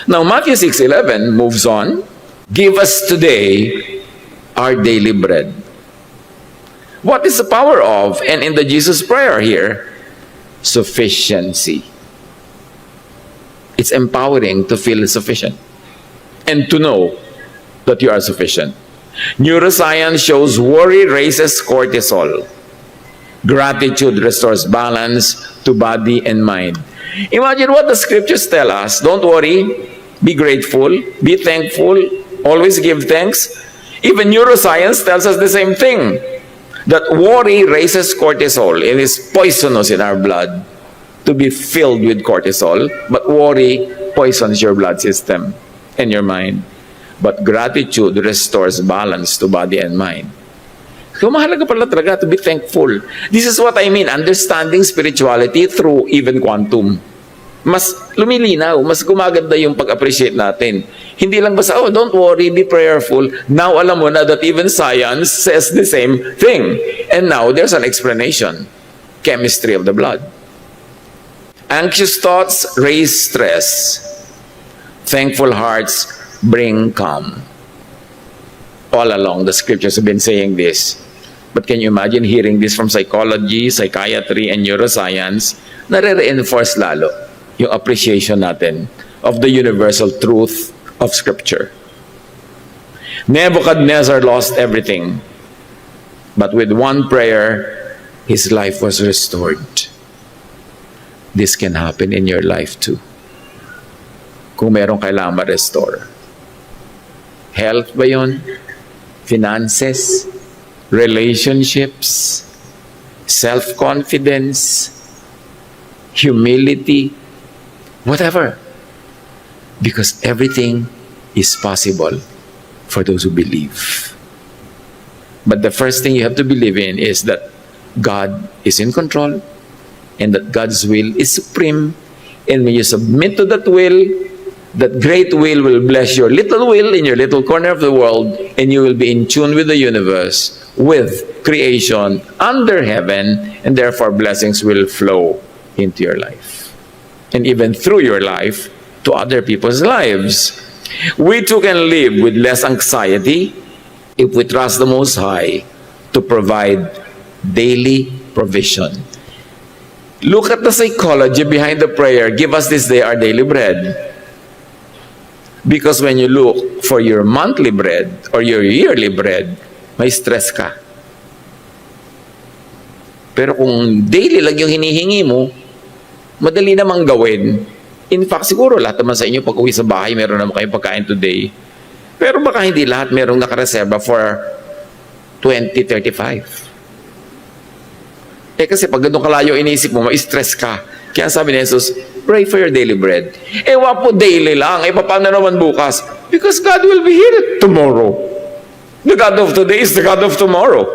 Now, Matthew 6:11 moves on. Give us today our daily bread. What is the power of, and in the Jesus prayer here, sufficiency. It's empowering to feel sufficient and to know that you are sufficient. Neuroscience shows worry raises cortisol. Gratitude restores balance to body and mind. Imagine what the scriptures tell us. Don't worry, be grateful, be thankful, always give thanks. Even neuroscience tells us the same thing. That worry raises cortisol. It is poisonous in our blood to be filled with cortisol. But worry poisons your blood system and your mind. But gratitude restores balance to body and mind. So mahalaga pala talaga to be thankful. This is what I mean, understanding spirituality through even quantum. Mas lumilinaw, mas gumaganda yung pag-appreciate natin. Hindi lang basta, oh, don't worry, be prayerful. Now alam mo na that even science says the same thing. And now there's an explanation. Chemistry of the blood. Anxious thoughts raise stress. Thankful hearts bring calm. All along, the scriptures have been saying this. But can you imagine hearing this from psychology, psychiatry, and neuroscience? Nare-reinforce lalo yung appreciation natin of the universal truth of Scripture. Nebuchadnezzar lost everything. But with one prayer, his life was restored. This can happen in your life too. Kung merong kailangan ma-restore. Health ba yun? Finances? Relationships? Self-confidence? Humility? Whatever. Because everything is possible for those who believe. But the first thing you have to believe in is that God is in control and that God's will is supreme. And when you submit to that will, that great will bless your little will in your little corner of the world, and you will be in tune with the universe, with creation, under heaven, and therefore blessings will flow into your life. And even through your life, to other people's lives. We too can live with less anxiety if we trust the Most High to provide daily provision. Look at the psychology behind the prayer, give us this day our daily bread. Because when you look for your monthly bread or your yearly bread, may stress ka. Pero kung daily lang yung hinihingi mo, madali namang gawin. In fact, siguro lahat naman sa inyo pag uwi sa bahay, meron naman kayong pagkain today. Pero baka hindi lahat merong nakareserva for 2035. Kasi pag ganun kalayo inisip mo, ma-stress ka. Kaya sabi ni Jesus, pray for your daily bread. Ewa po daily lang. Paano naman bukas? Because God will be here tomorrow. The God of today is the God of tomorrow.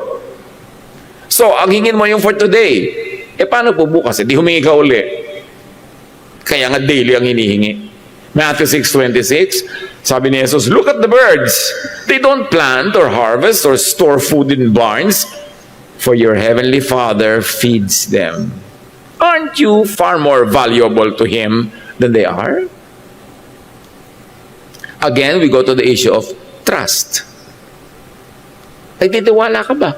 So, ang hingin mo yung for today. Paano po bukas? Di humingi ka uli. Kaya nga daily ang hinihingi. Matthew 6:26, sabi ni Jesus, look at the birds. They don't plant or harvest or store food in barns, for your heavenly Father feeds them. Aren't you far more valuable to Him than they are? Again, we go to the issue of trust. Nagtitiwala ka ba?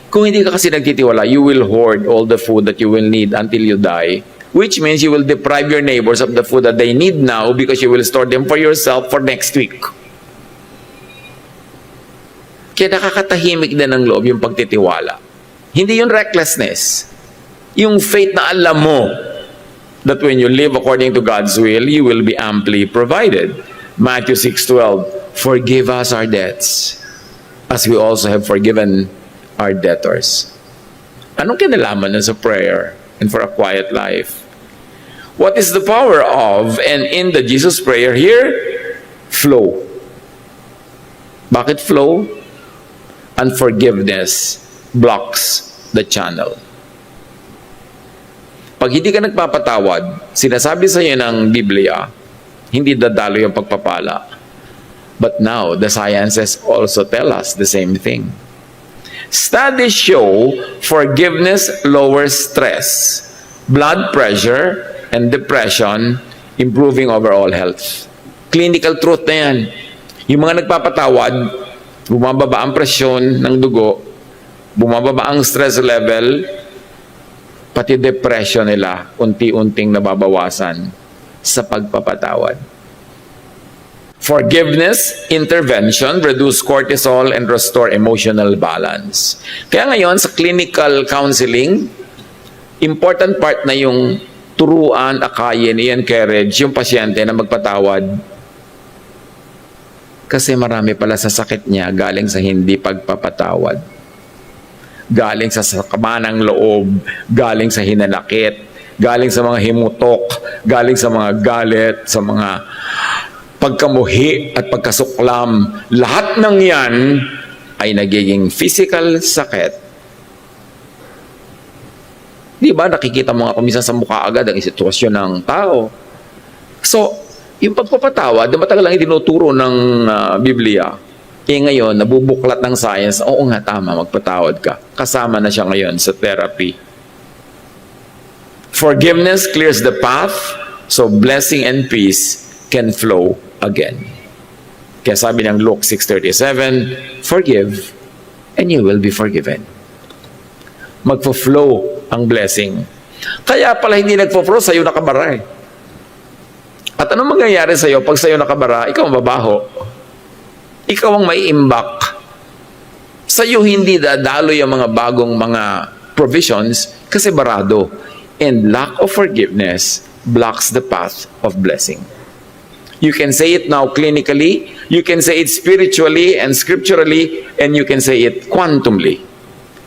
Kung hindi ka kasi nagtitiwala, you will hoard all the food that you will need until you die, which means you will deprive your neighbors of the food that they need now because you will store them for yourself for next week. Kaya nakakatahimik din ng loob yung pagtitiwala. Hindi yung recklessness. Yung faith na alam mo that when you live according to God's will, you will be amply provided. Matthew 6:12, forgive us our debts, as we also have forgiven our debtors. Anong kinalaman na sa prayer and for a quiet life? What is the power of and in the Jesus prayer here? Flow. Bakit flow? Unforgiveness blocks the channel. Pag hindi ka nagpapatawad, sinasabi sa iyo ng Biblia, hindi dadalo yung pagpapala. But now, the sciences also tell us the same thing. Studies show forgiveness lowers stress, blood pressure, and depression, improving overall health. Clinical truth na yan. Yung mga nagpapatawad, bumababa ang presyon ng dugo, bumababa ang stress level, pati depression nila, unti-unting nababawasan sa pagpapatawad. Forgiveness, intervention, reduce cortisol, and restore emotional balance. Kaya ngayon, sa clinical counseling, important part na yung turuan, akayin, i-encourage yung pasyente na magpatawad. Kasi marami pala sa sakit niya galing sa hindi pagpapatawad. Galing sa sakama ng loob, galing sa hinanakit, galing sa mga himutok, galing sa mga galit, sa mga pagkamuhi at pagkasuklam. Lahat ng yan ay nagiging physical sakit. Di ba nakikita mo nga kuminsan sa mukha agad ang sitwasyon ng tao. So, yung pagpapatawad, matagal lang itinuturo ng Biblia. Ngayon, nabubuklat ng science, oo nga tama, magpatawad ka. Kasama na siya ngayon sa therapy. Forgiveness clears the path, so blessing and peace can flow again. Kaya sabi ng Luke 6:37, forgive and you will be forgiven. Magfo-flow ang blessing. Kaya pala hindi nagfo-flow, sa'yo nakabara eh. At anong mangyayari sa'yo pag sa'yo nakabara, ikaw ang babaho. Ikaw ang maiimbak. Sa'yo hindi dadalo yung mga bagong mga provisions kasi barado. And lack of forgiveness blocks the path of blessing. You can say it now clinically, you can say it spiritually and scripturally, and you can say it quantumly.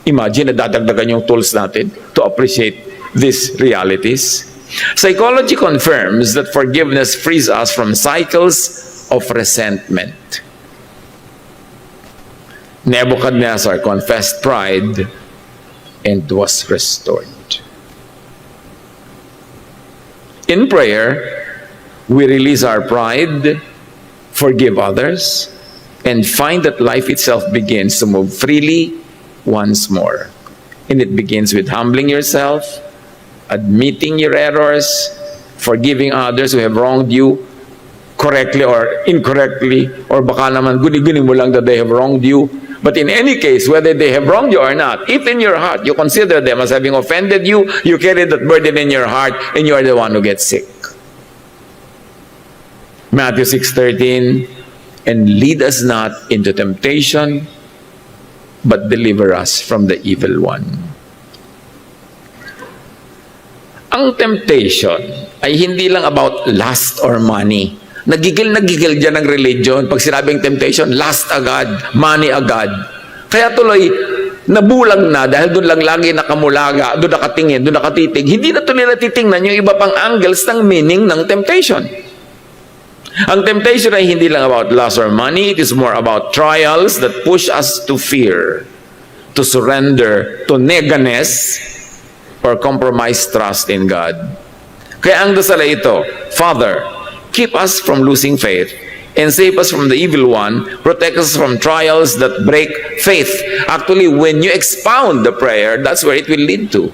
Imagine, nadadagdagan yung tools natin to appreciate these realities. Psychology confirms that forgiveness frees us from cycles of resentment. Nebuchadnezzar confessed pride and was restored. In prayer, we release our pride, forgive others, and find that life itself begins to move freely once more. And it begins with humbling yourself, admitting your errors, forgiving others who have wronged you correctly or incorrectly, or baka naman guni-guni mo lang that they have wronged you. But in any case, whether they have wronged you or not, if in your heart you consider them as having offended you, you carry that burden in your heart and you are the one who gets sick. Matthew 6:13, and lead us not into temptation, but deliver us from the evil one. Ang temptation ay hindi lang about lust or money. Nagigil dyan ng religion. Pag sinabing temptation, lust agad, money agad. Kaya tuloy, nabulag na dahil doon lang lagi nakamulaga, doon nakatingin, doon nakatitig. Hindi na tuloy natitingnan yung iba pang angles ng meaning ng temptation. Ang temptation ay hindi lang about lust or money. It is more about trials that push us to fear, to surrender, to neganess, or compromise trust in God. Kaya ang dasal ay ito, Father, keep us from losing faith and save us from the evil one, protect us from trials that break faith. Actually, when you expound the prayer, that's where it will lead to.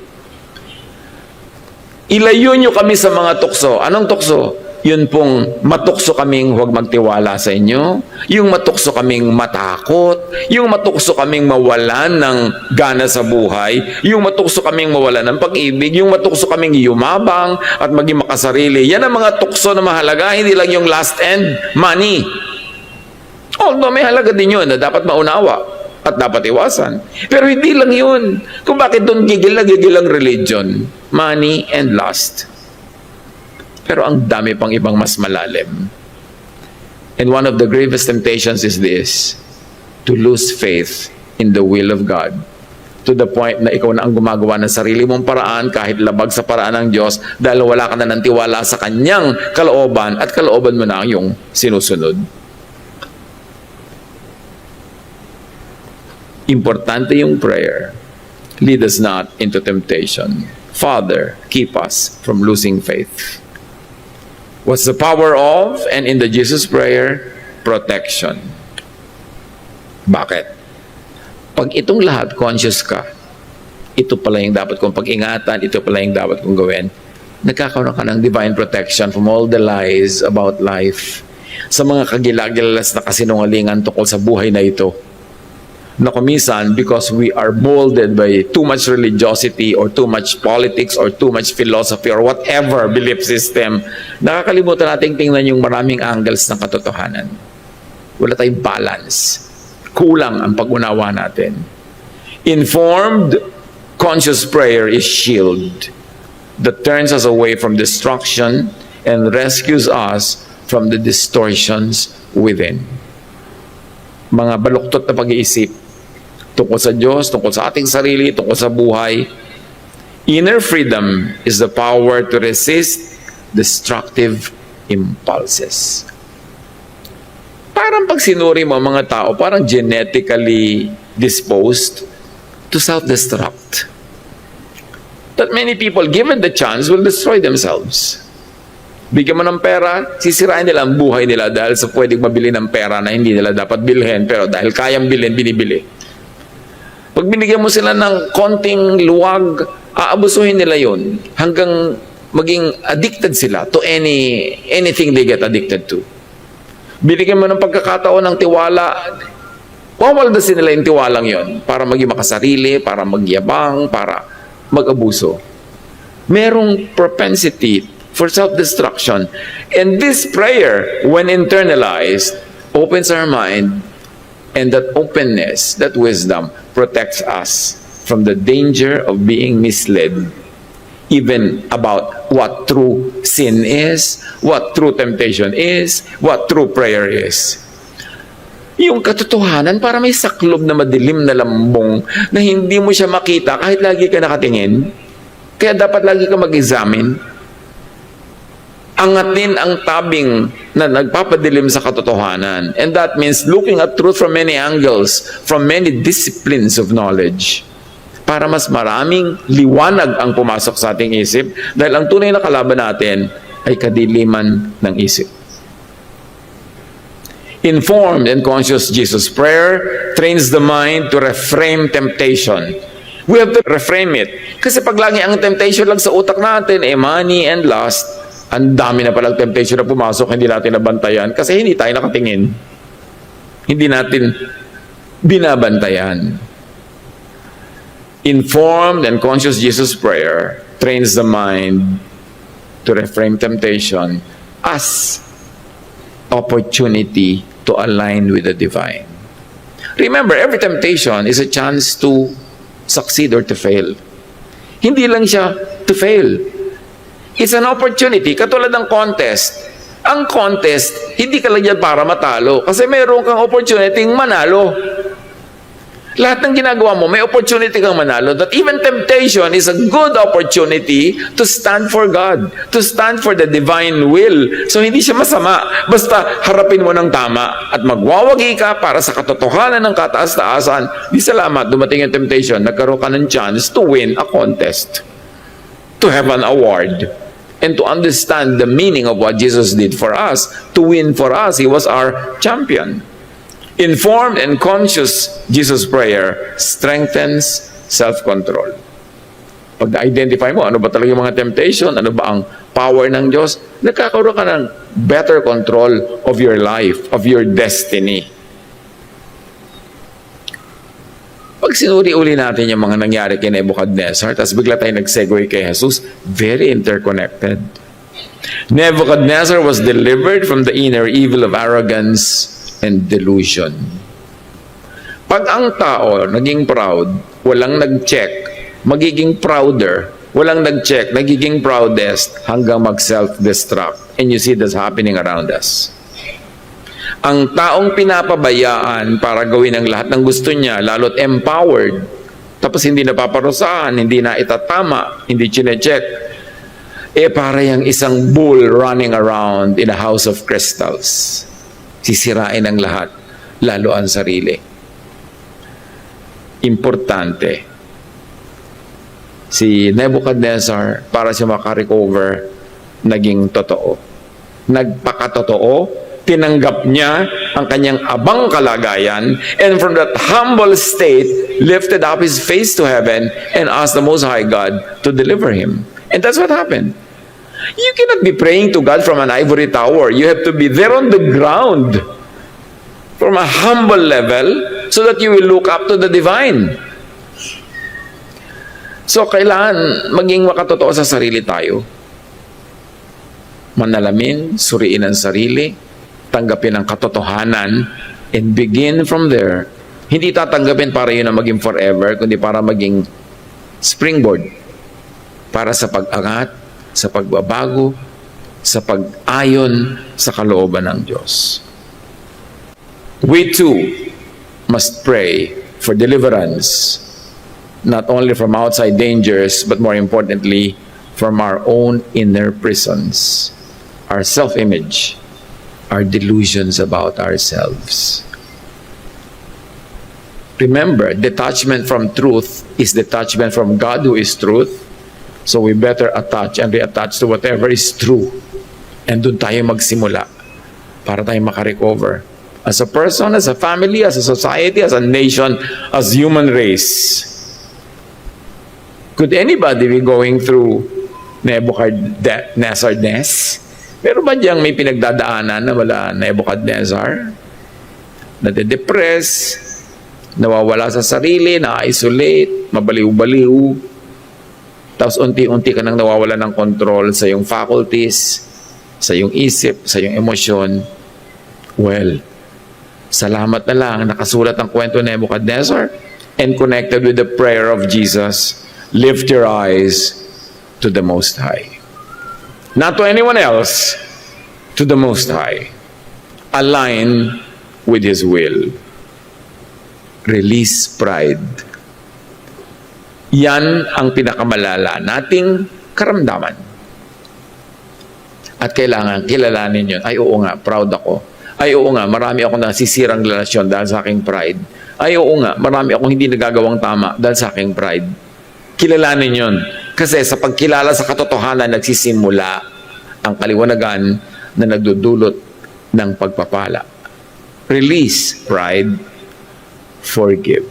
Ilayo nyo kami sa mga tukso. Anong tukso? Yun pong matukso kaming huwag magtiwala sa inyo, yung matukso kaming matakot, yung matukso kaming mawalan ng gana sa buhay, yung matukso kaming mawalan ng pag-ibig, yung matukso kaming yumabang at maging makasarili. Yan ang mga tukso na mahalaga, hindi lang yung last end, money. Although may halaga din yun na dapat maunawa at dapat iwasan. Pero hindi lang yun. Kung bakit doon gigil ang religion, money and lust. Pero ang dami pang ibang mas malalim. And one of the gravest temptations is this, to lose faith in the will of God to the point na ikaw na ang gumagawa ng sarili mong paraan kahit labag sa paraan ng Diyos dahil wala ka na ng tiwala sa Kanyang kalooban at kalooban mo na ang iyong sinusunod. Importante yung prayer. Lead us not into temptation. Father, keep us from losing faith. What's the power of, and in the Jesus prayer, protection. Bakit? Pag itong lahat, conscious ka, ito pala yung dapat kong pag-ingatan, ito pala yung dapat kong gawin, nagkakaroon ka ng divine protection from all the lies about life, sa mga kagilagilas na kasinungalingan tungkol sa buhay na ito, na kumisan because we are molded by too much religiosity or too much politics or too much philosophy or whatever belief system, nakakalimutan natin tingnan yung maraming angles ng katotohanan. Wala tayong balance. Kulang ang pag-unawa natin. Informed, conscious prayer is shield that turns us away from destruction and rescues us from the distortions within. Mga baluktot na pag-iisip tungkol sa Diyos, tungkol sa ating sarili, tungkol sa buhay. Inner freedom is the power to resist destructive impulses. Parang pag sinuri mo mga tao, parang genetically disposed to self-destruct. That many people, given the chance, will destroy themselves. Bigyan mo ng pera, sisirain nila ang buhay nila dahil sa pwedeng mabili ng pera na hindi nila dapat bilhin, pero dahil kayang bilhin, binibili. Pag binigyan mo sila ng konting luwag, aabusuhin nila yun hanggang maging addicted sila to anything they get addicted to. Binigyan mo ng pagkakataon ng tiwala, wawaldasin nila yung tiwalang yon para maging makasarili, para magyabang, para mag-abuso. Merong propensity for self-destruction. And this prayer, when internalized, opens our mind, and that openness, that wisdom, protects us from the danger of being misled, even about what true sin is, what true temptation is, what true prayer is. Yung katotohanan, para may saklob na madilim na lambong na hindi mo siya makita kahit lagi ka nakatingin. Kaya dapat lagi ka mag-examine. Angatin ang tabing na nagpapadilim sa katotohanan. And that means looking at truth from many angles, from many disciplines of knowledge, para mas maraming liwanag ang pumasok sa ating isip dahil ang tunay na kalaban natin ay kadiliman ng isip. Informed and conscious Jesus prayer trains the mind to reframe temptation. We have to reframe it. Kasi pag lagi ang temptation lang sa utak natin, money and lust, ang dami na palang temptation na pumasok, hindi natin nabantayan kasi hindi tayo nakatingin. Hindi natin binabantayan. Informed and conscious Jesus prayer trains the mind to reframe temptation as opportunity to align with the divine. Remember, every temptation is a chance to succeed or to fail. Hindi lang siya to fail. It's an opportunity, katulad ng contest. Ang contest, hindi ka lang yan para matalo kasi mayroon kang opportunity manalo. Lahat ng ginagawa mo, may opportunity kang manalo. That even temptation is a good opportunity to stand for God, to stand for the divine will. So hindi siya masama. Basta harapin mo ng tama at magwawagi ka para sa katotohanan ng kataas-taasan. Di salamat, dumating yung temptation, nagkaroon ka ng chance to win a contest, to have an award, and to understand the meaning of what Jesus did for us, to win for us. He was our champion. Informed and conscious Jesus prayer strengthens self-control. Pag na-identify mo, ano ba talaga yung mga temptation, ano ba ang power ng Diyos, nagkakaroon ka ng better control of your life, of your destiny. Pag sinuri-uli natin yung mga nangyari kay Nebuchadnezzar, tapos bigla tayo nag-segue kay Jesus, very interconnected. Nebuchadnezzar was delivered from the inner evil of arrogance and delusion. Pag ang tao naging proud, walang nag-check, magiging prouder. Walang nag-check, nagiging proudest hanggang mag-self-destruct. And you see this happening around us. Ang taong pinapabayaan para gawin ang lahat ng gusto niya, lalo't empowered, tapos hindi napaparusahan, hindi na itatama, hindi chinecheck. Para yung isang bull running around in a house of crystals. Sisirain ang lahat, lalo ang sarili. Importante. Si Nebuchadnezzar, para siya makarecover, naging totoo. Nagpakatotoo, tinanggap niya ang kanyang abang kalagayan, and from that humble state, lifted up his face to heaven and asked the Most High God to deliver him. And that's what happened. You cannot be praying to God from an ivory tower. You have to be there on the ground, from a humble level, so that you will look up to the divine. So, kailangan maging makatotoo sa sarili tayo. Manalamin, suriin ang sarili, tanggapin ang katotohanan, and begin from there. Hindi tatanggapin para yun na maging forever, kundi para maging springboard para sa pag-angat, sa pagbabago, sa pag-ayon sa kalooban ng Diyos. We too must pray for deliverance, not only from outside dangers, but more importantly, from our own inner prisons, our self-image, our delusions about ourselves. Remember, detachment from truth is detachment from God who is truth. So we better attach and reattach to whatever is true. And doon tayo magsimula para tayo makarecover. As a person, as a family, as a society, as a nation, as human race. Could anybody be going through Nebuchadnezzar-ness? Pero ba diyang may pinagdadaanan na wala Nebuchadnezzar? Nade-depress, nawawala sa sarili, na-isolate, mabaliw-baliw. Tapos unti-unti ka nang nawawala ng control sa iyong faculties, sa iyong isip, sa iyong emosyon. Well, salamat na lang, nakasulat ang kwento ni Nebuchadnezzar and connected with the prayer of Jesus. Lift your eyes to the Most High. Not to anyone else, to the Most High. Align with His will. Release pride. Yan ang pinakamalala nating karamdaman. At kailangan kilalanin yun. Ay, oo nga, proud ako. Ay, oo nga, marami akong nasisirang relasyon dahil sa aking pride. Ay, oo nga, marami akong hindi nagagawang tama dahil sa aking pride. Kilalanin yun. Kasi sa pagkilala sa katotohanan, nagsisimula ang kaliwanagan na nagdudulot ng pagpapala. Release pride, forgive.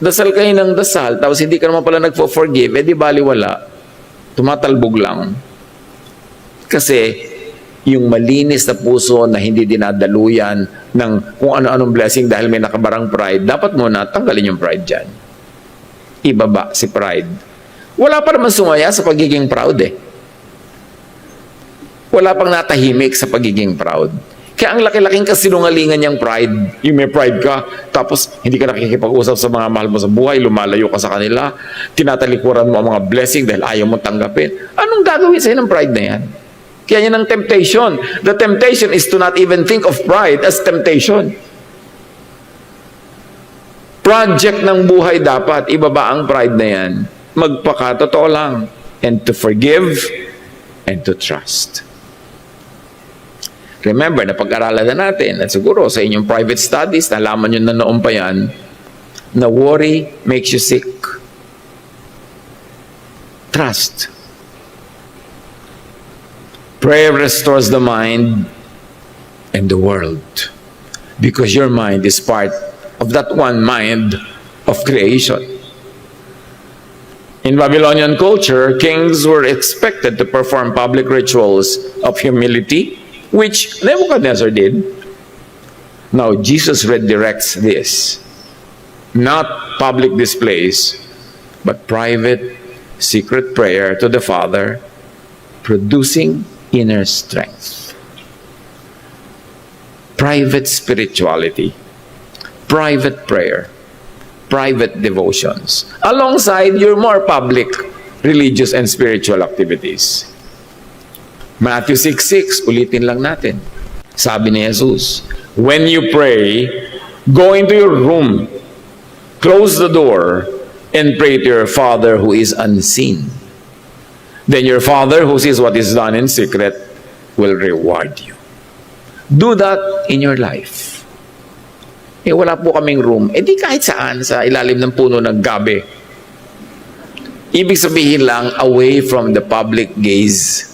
Dasal kayo ng dasal, tapos hindi ka naman pala nagpo-forgive, di baliwala. Tumatalbog lang. Kasi yung malinis na puso na hindi dinadaluyan ng kung ano-anong blessing dahil may nakabarang pride, dapat muna tanggalin yung pride dyan. Ibaba si pride. Wala pa naman sumaya sa pagiging proud eh. Wala pang natahimik sa pagiging proud. Kaya ang laki-laking kasinungalingan niyang pride. Yung may pride ka, tapos hindi ka nakikipag-usap sa mga mahal mo sa buhay, lumalayo ka sa kanila, tinatalikuran mo ang mga blessing dahil ayaw mo tanggapin. Anong gagawin sa'yo ng pride na yan? Kaya yan ang temptation. The temptation is to not even think of pride as temptation. Project ng buhay dapat, ibaba ang pride na yan. Magpakatotoo lang. And to forgive and to trust. Remember, napag-aralan na natin, at siguro sa inyong private studies, nalaman nyo na noon pa yan, na worry makes you sick. Trust. Prayer restores the mind and the world. Because your mind is part of that one mind of creation. In Babylonian culture, kings were expected to perform public rituals of humility, which Nebuchadnezzar did. Now, Jesus redirects this. Not public displays, but private, secret prayer to the Father, producing inner strength. Private spirituality, private prayer, private devotions, alongside your more public religious and spiritual activities. Matthew 6:6, ulitin lang natin. Sabi ni Jesus, when you pray, go into your room, Close the door and pray to your Father who is unseen. Then your Father who sees what is done in secret will reward you. Do that in your life. Wala po kaming room. Di kahit saan, sa ilalim ng puno ng gabi. Ibig sabihin lang, away from the public gaze,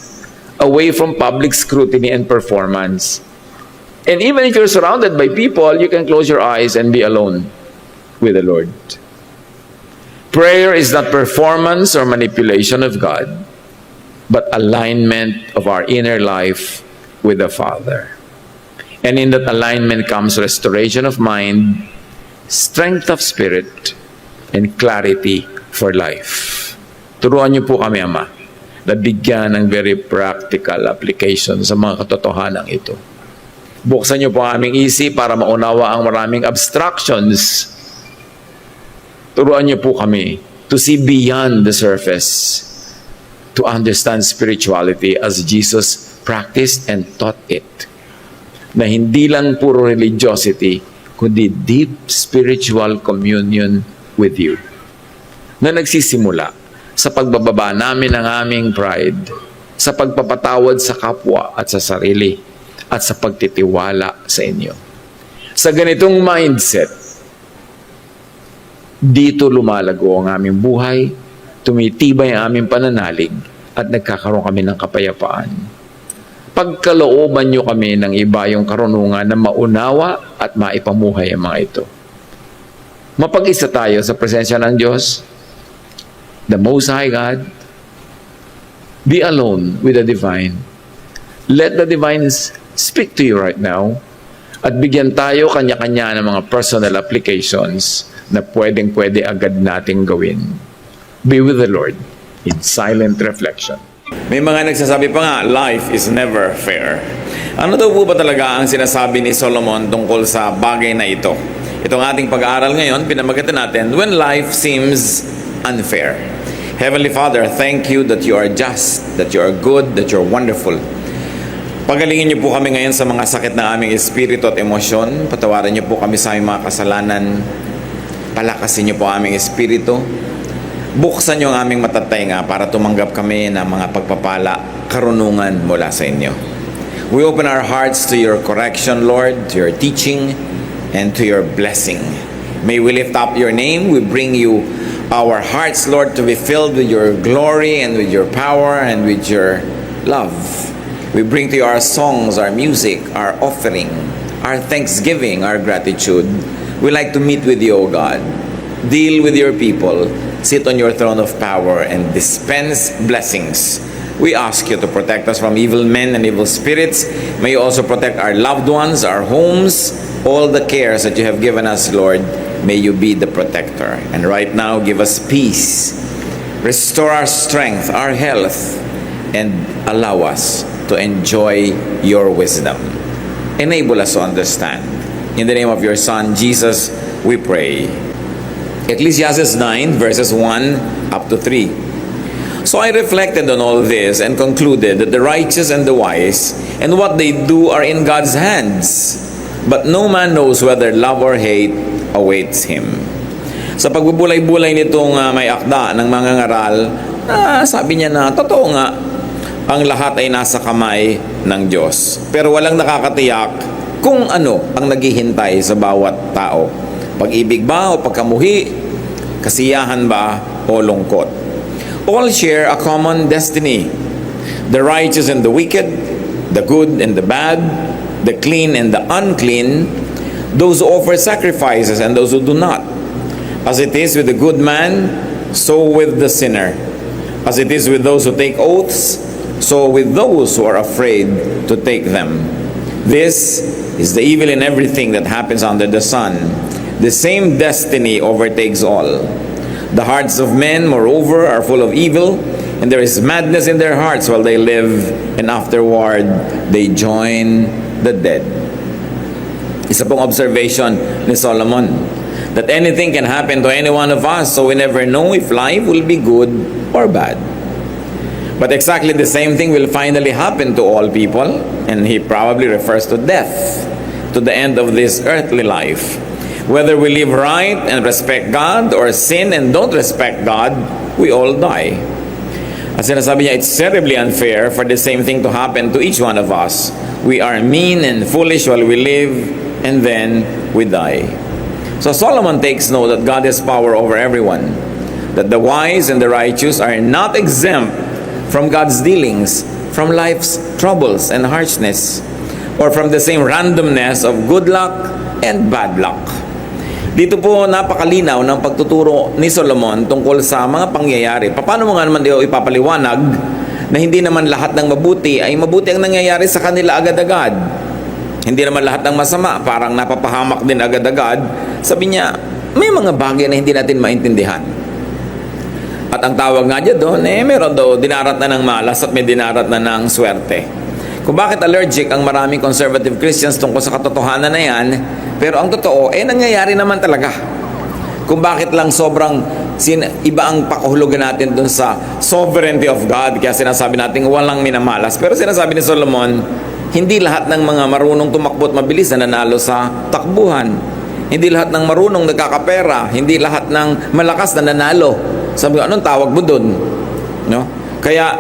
away from public scrutiny and performance. And even if you're surrounded by people, you can close your eyes and be alone with the Lord. Prayer is not performance or manipulation of God, but alignment of our inner life with the Father. And in that alignment comes restoration of mind, strength of spirit, and clarity for life. Turuan niyo po kami, Ama, na bigyan ng very practical application sa mga katotohanan ito. Buksan niyo po ang aming isip para maunawa ang maraming abstractions. Turuan niyo po kami to see beyond the surface, to understand spirituality as Jesus practiced and taught it. Na hindi lang puro religiosity, kundi deep spiritual communion with you. Na nagsisimula sa pagbababa namin ng aming pride, sa pagpapatawad sa kapwa at sa sarili, at sa pagtitiwala sa inyo. Sa ganitong mindset, dito lumalago ang aming buhay, tumitibay ang aming pananalig, at nagkakaroon kami ng kapayapaan. Pagkalooban nyo kami ng iba yung karunungan na maunawa at maipamuhay ang mga ito. Mapag-isa tayo sa presensya ng Diyos, the Most High God. Be alone with the Divine. Let the Divine speak to you right now, at bigyan tayo kanya-kanya ng mga personal applications na pwedeng-pwede agad nating gawin. Be with the Lord in silent reflection. May mga nagsasabi pa nga, life is never fair. Ano daw po ba talaga ang sinasabi ni Solomon tungkol sa bagay na ito? Itong ating pag-aaral ngayon, pinamagatan natin, When Life Seems Unfair. Heavenly Father, thank you that you are just, that you are good, that you are wonderful. Pagalingin niyo po kami ngayon sa mga sakit ng aming espiritu at emosyon. Patawarin niyo po kami sa aming mga kasalanan. Palakasin niyo po aming espiritu. Buksan niyo ang aming matatenga para tumanggap kami ng mga pagpapala, karunungan mula sa inyo. We open our hearts to your correction, Lord, to your teaching, and to your blessing. May we lift up your name. We bring you our hearts, Lord, to be filled with your glory and with your power and with your love. We bring to you our songs, our music, our offering, our thanksgiving, our gratitude. We like to meet with you, O God. Deal with your people. Sit on your throne of power and dispense blessings. We ask you to protect us from evil men and evil spirits. May you also protect our loved ones, our homes, all the cares that you have given us, Lord. May you be the protector. And right now, give us peace. Restore our strength, our health, and allow us to enjoy your wisdom. Enable us to understand. In the name of your Son, Jesus, we pray. Ecclesiastes 9, verses 1 up to 3. So I reflected on all this and concluded that the righteous and the wise and what they do are in God's hands. But no man knows whether love or hate awaits him. Sa pagbubulay-bulay nitong may akda ng mga ngaral, sabi niya na, totoo nga, ang lahat ay nasa kamay ng Diyos. Pero walang nakakatiyak kung ano ang naghihintay sa bawat tao. Pag-ibig ba o pagkamuhi? Kasiyahan ba o lungkot? All share a common destiny. The righteous and the wicked, the good and the bad, the clean and the unclean, those who offer sacrifices and those who do not. As it is with the good man, so with the sinner. As it is with those who take oaths, so with those who are afraid to take them. This is the evil in everything that happens under the sun. The same destiny overtakes all. The hearts of men, moreover, are full of evil, and there is madness in their hearts while they live, and afterward they join the dead. Isa pong observation ni Solomon, that anything can happen to any one of us, so we never know if life will be good or bad. But exactly the same thing will finally happen to all people, and he probably refers to death, to the end of this earthly life. Whether we live right and respect God or sin and don't respect God, we all die. At sinasabi niya, it's terribly unfair for the same thing to happen to each one of us. We are mean and foolish while we live, and then we die. So Solomon takes note that God has power over everyone, that the wise and the righteous are not exempt from God's dealings, from life's troubles and harshness, or from the same randomness of good luck and bad luck. Dito po napakalinaw ng pagtuturo ni Solomon tungkol sa mga pangyayari. Paano mo nga naman ito ipapaliwanag na hindi naman lahat ng mabuti ay mabuti ang nangyayari sa kanila agad-agad? Hindi naman lahat ng masama, parang napapahamak din agad-agad. Sabi niya, may mga bagay na hindi natin maintindihan. At ang tawag nga dyan doon, meron daw dinarat na ng malas at may dinarat na ng swerte. Kung bakit allergic ang maraming conservative Christians tungkol sa katotohanan na yan, pero ang totoo, nangyayari naman talaga. Kung bakit lang sobrang iba ang pakahulugan natin dun sa sovereignty of God, kaya sinasabi natin walang minamalas. Pero sinasabi ni Solomon, hindi lahat ng mga marunong tumakbo at mabilis na nanalo sa takbuhan. Hindi lahat ng marunong nagkakapera. Hindi lahat ng malakas na nanalo. Sabi ko, anong tawag mo dun? No? Kaya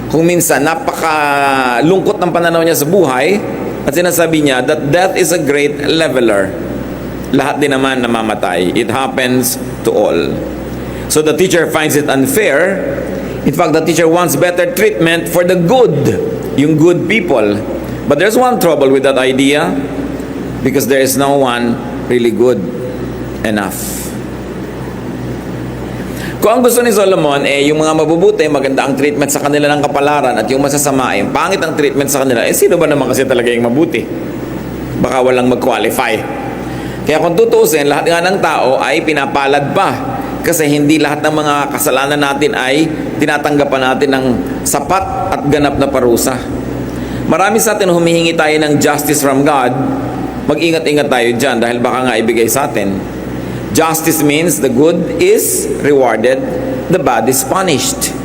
kung minsan, napakalungkot ng pananaw niya sa buhay, at sinasabi niya that death is a great leveler. Lahat din naman namamatay. It happens to all. So the teacher finds it unfair. In fact, the teacher wants better treatment for the good, yung good people. But there's one trouble with that idea, because there is no one really good enough. Kung ang gusto ni Solomon, yung mga mabubuti, maganda ang treatment sa kanila ng kapalaran, at yung masasama, pangit ang treatment sa kanila, sino ba naman kasi talaga yung mabuti? Baka walang mag-qualify. Kaya kung tutuusin, lahat nga ng tao ay pinapalad pa. Kasi hindi lahat ng mga kasalanan natin ay tinatanggapan natin ng sapat at ganap na parusa. Marami sa atin humihingi tayo ng justice from God. Mag-ingat-ingat tayo dyan dahil baka nga ibigay sa atin. Justice means the good is rewarded, the bad is punished.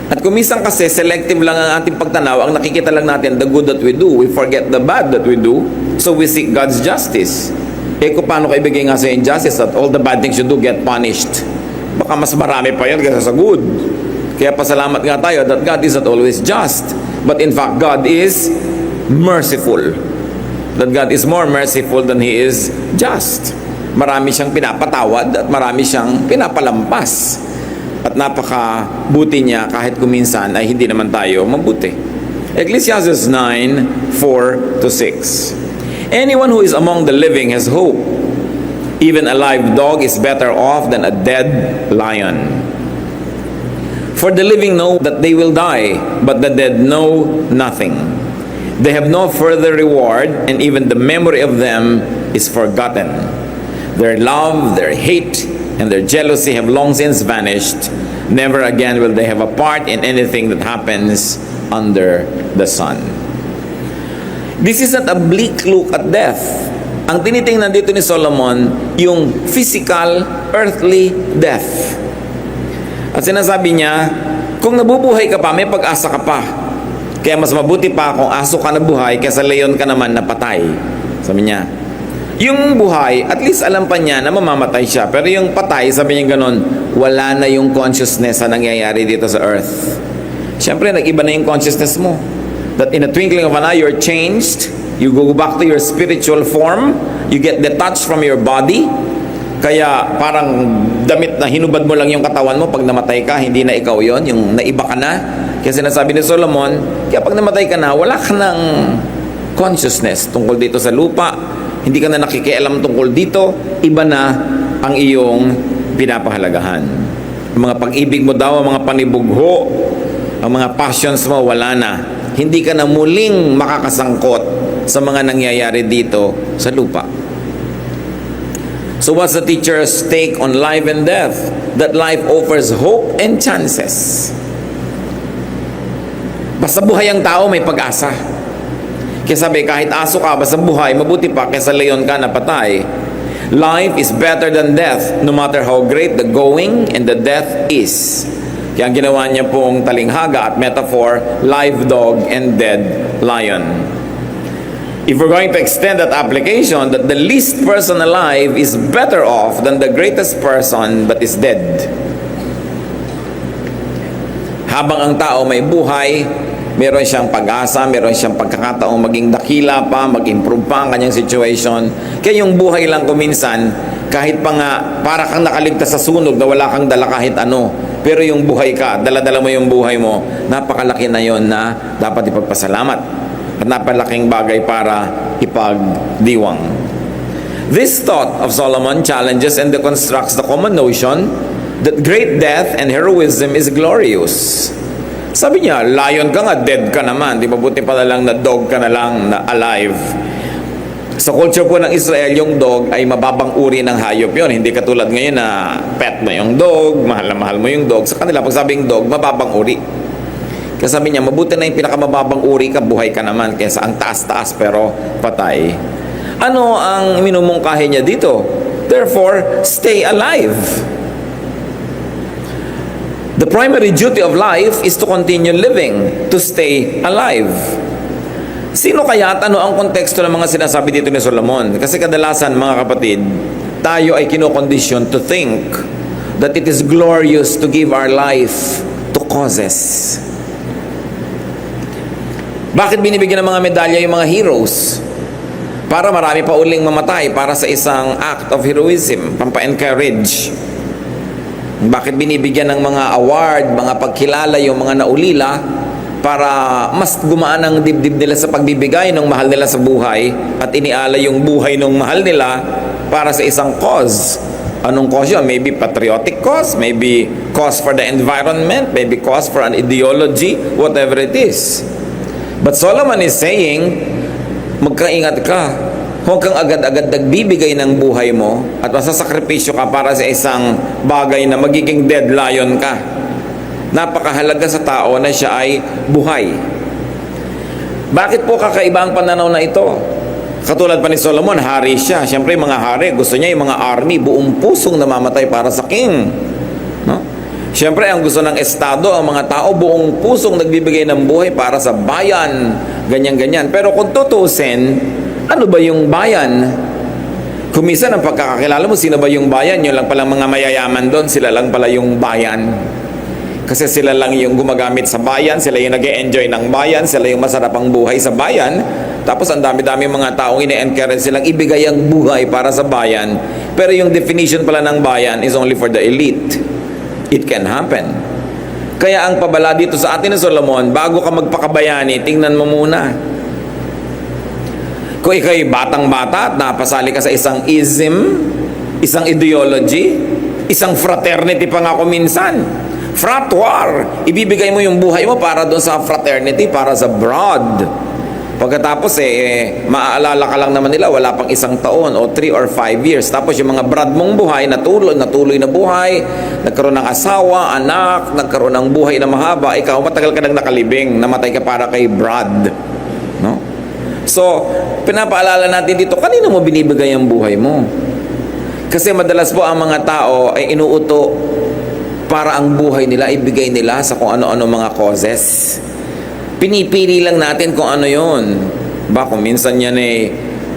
At kung minsan kasi selective lang ang ating pagtanaw, ang nakikita lang natin the good that we do, we forget the bad that we do, so we seek God's justice. Kung paano ka ibigay nga sa injustice that all the bad things you do get punished? Baka mas marami pa yan kaysa sa good. Kaya pasalamat nga tayo that God is not always just, but in fact God is merciful. That God is more merciful than He is just. Marami siyang pinapatawad at marami siyang pinapalampas. At napakabuti niya kahit kuminsan ay hindi naman tayo mabuti. Ecclesiastes 9:4-6. Anyone who is among the living has hope. Even a live dog is better off than a dead lion. For the living know that they will die, but the dead know nothing. They have no further reward, and even the memory of them is forgotten. Their love, their hate, and their jealousy have long since vanished. Never again will they have a part in anything that happens under the sun. This is not a bleak look at death. Ang tinitingnan dito ni Solomon, yung physical, earthly death. At sinasabi niya, kung nabubuhay ka pa, may pag-asa ka pa. Kaya mas mabuti pa kung aso ka na buhay kaysa leon ka naman na patay. Sabi niya, yung buhay, at least alam pa niya na mamamatay siya. Pero yung patay, sabi niya ganun, wala na yung consciousness na nangyayari dito sa earth. Siyempre, nag-iba na yung consciousness mo. That in a twinkling of an eye, you're changed. You go back to your spiritual form. You get detached from your body. Kaya parang damit na hinubad mo lang yung katawan mo. Pag namatay ka, hindi na ikaw yon, yung naiba ka na. Kaya sinasabi ni Solomon, kaya pag namatay ka na, wala ka ng consciousness tungkol dito sa lupa. Hindi ka na nakikialam tungkol dito, iba na ang iyong pinapahalagahan. Ang mga pag-ibig mo daw, ang mga panibugho, ang mga passions mo, wala na. Hindi ka na muling makakasangkot sa mga nangyayari dito sa lupa. So what's the teacher's take on life and death? That life offers hope and chances. Basta buhay ang tao, may pag-asa. Kaya sabi, kahit aso ka, basta buhay, mabuti pa kaysa leon ka na patay. Life is better than death, no matter how great the going and the death is. Kaya ang ginawa niya pong talinghaga at metaphor, live dog and dead lion. If we're going to extend that application, that the least person alive is better off than the greatest person but is dead. Habang ang tao may buhay, meron siyang pag-asa, meron siyang pagkakataong maging dakila pa, mag-improve pa ang kanyang situation. Kaya yung buhay lang kuminsan, kahit pa nga para kang nakaligtas sa sunog na wala kang dala kahit ano, pero yung buhay ka, dala-dala mo yung buhay mo, napakalaki na yon na dapat ipagpasalamat. At napalaking bagay para ipagdiwang. This thought of Solomon challenges and deconstructs the common notion that great death and heroism is glorious. Sabi niya, lion ka nga, dead ka naman. Di ba buti pala lang na dog ka na lang, na alive. Sa culture po ng Israel, yung dog ay mababang uri ng hayop yon. Hindi katulad ngayon na pet mo yung dog, mahal na mahal mo yung dog. Sa kanila, pag sabing dog, mababang uri. Kaya sabi niya, mabuti na yung pinakamababang uri ka, buhay ka naman, kaysa ang taas-taas pero patay. Ano ang minumungkahi niya dito? Therefore, stay alive. The primary duty of life is to continue living, to stay alive. Sino kaya at ano ang konteksto ng mga sinasabi dito ni Solomon? Kasi kadalasan, mga kapatid, tayo ay kinokondisyon to think that it is glorious to give our life to causes. Bakit binibigyan ng mga medalya yung mga heroes? Para marami pa uling mamatay para sa isang act of heroism, pampa-encourage. Bakit binibigyan ng mga award, mga pagkilala yung mga naulila? Para mas gumaan ang dibdib nila sa pagbibigay ng mahal nila sa buhay at iniala yung buhay ng mahal nila para sa isang cause. Anong cause yun? Maybe patriotic cause, maybe cause for the environment, maybe cause for an ideology, whatever it is. But Solomon is saying, magkaingat ka. Huwag kang agad-agad nagbibigay ng buhay mo at masasakripisyo ka para sa isang bagay na magiging dead lion ka. Napakahalaga sa tao na siya ay buhay. Bakit po kakaiba ang pananaw na ito? Katulad pa ni Solomon, hari siya. Siyempre, mga hari, gusto niya yung mga army, buong pusong namamatay para sa king. No? Siyempre, ang gusto ng estado, ang mga tao, buong pusong nagbibigay ng buhay para sa bayan. Ganyan-ganyan. Pero kung tutusin, ano ba yung bayan? Kung minsan ang pagkakakilala mo, sino ba yung bayan? Yun lang palang mga mayayaman doon, sila lang pala yung bayan. Kasi sila lang yung gumagamit sa bayan, sila yung nag-e-enjoy ng bayan, sila yung masarap ang buhay sa bayan. Tapos ang dami-dami mga taong ine-encourage silang ibigay ang buhay para sa bayan. Pero yung definition pala ng bayan is only for the elite. It can happen. Kaya ang pabala dito sa atin ni Solomon, bago ka magpakabayani, tingnan mo muna. Kung ikaw'y batang-bata at napasali ka sa isang ism, isang ideology, isang fraternity pa nga kung minsan, frat war, ibibigay mo yung buhay mo para doon sa fraternity, para sa broad. Pagkatapos maaalala ka lang naman nila, wala pang isang taon o 3 or 5 years. Tapos yung mga brad mong buhay, natuloy na buhay, nagkaroon ng asawa, anak, nagkaroon ng buhay na mahaba, ikaw matagal ka nang nakalibing, namatay ka para kay brad. No? So, pinapaalala natin dito, kanino mo binibigay ang buhay mo? Kasi madalas po ang mga tao ay inuuto para ang buhay nila, ibigay nila sa kung ano-ano mga causes. Pinipili lang natin kung ano yon. Ba, kung minsan yan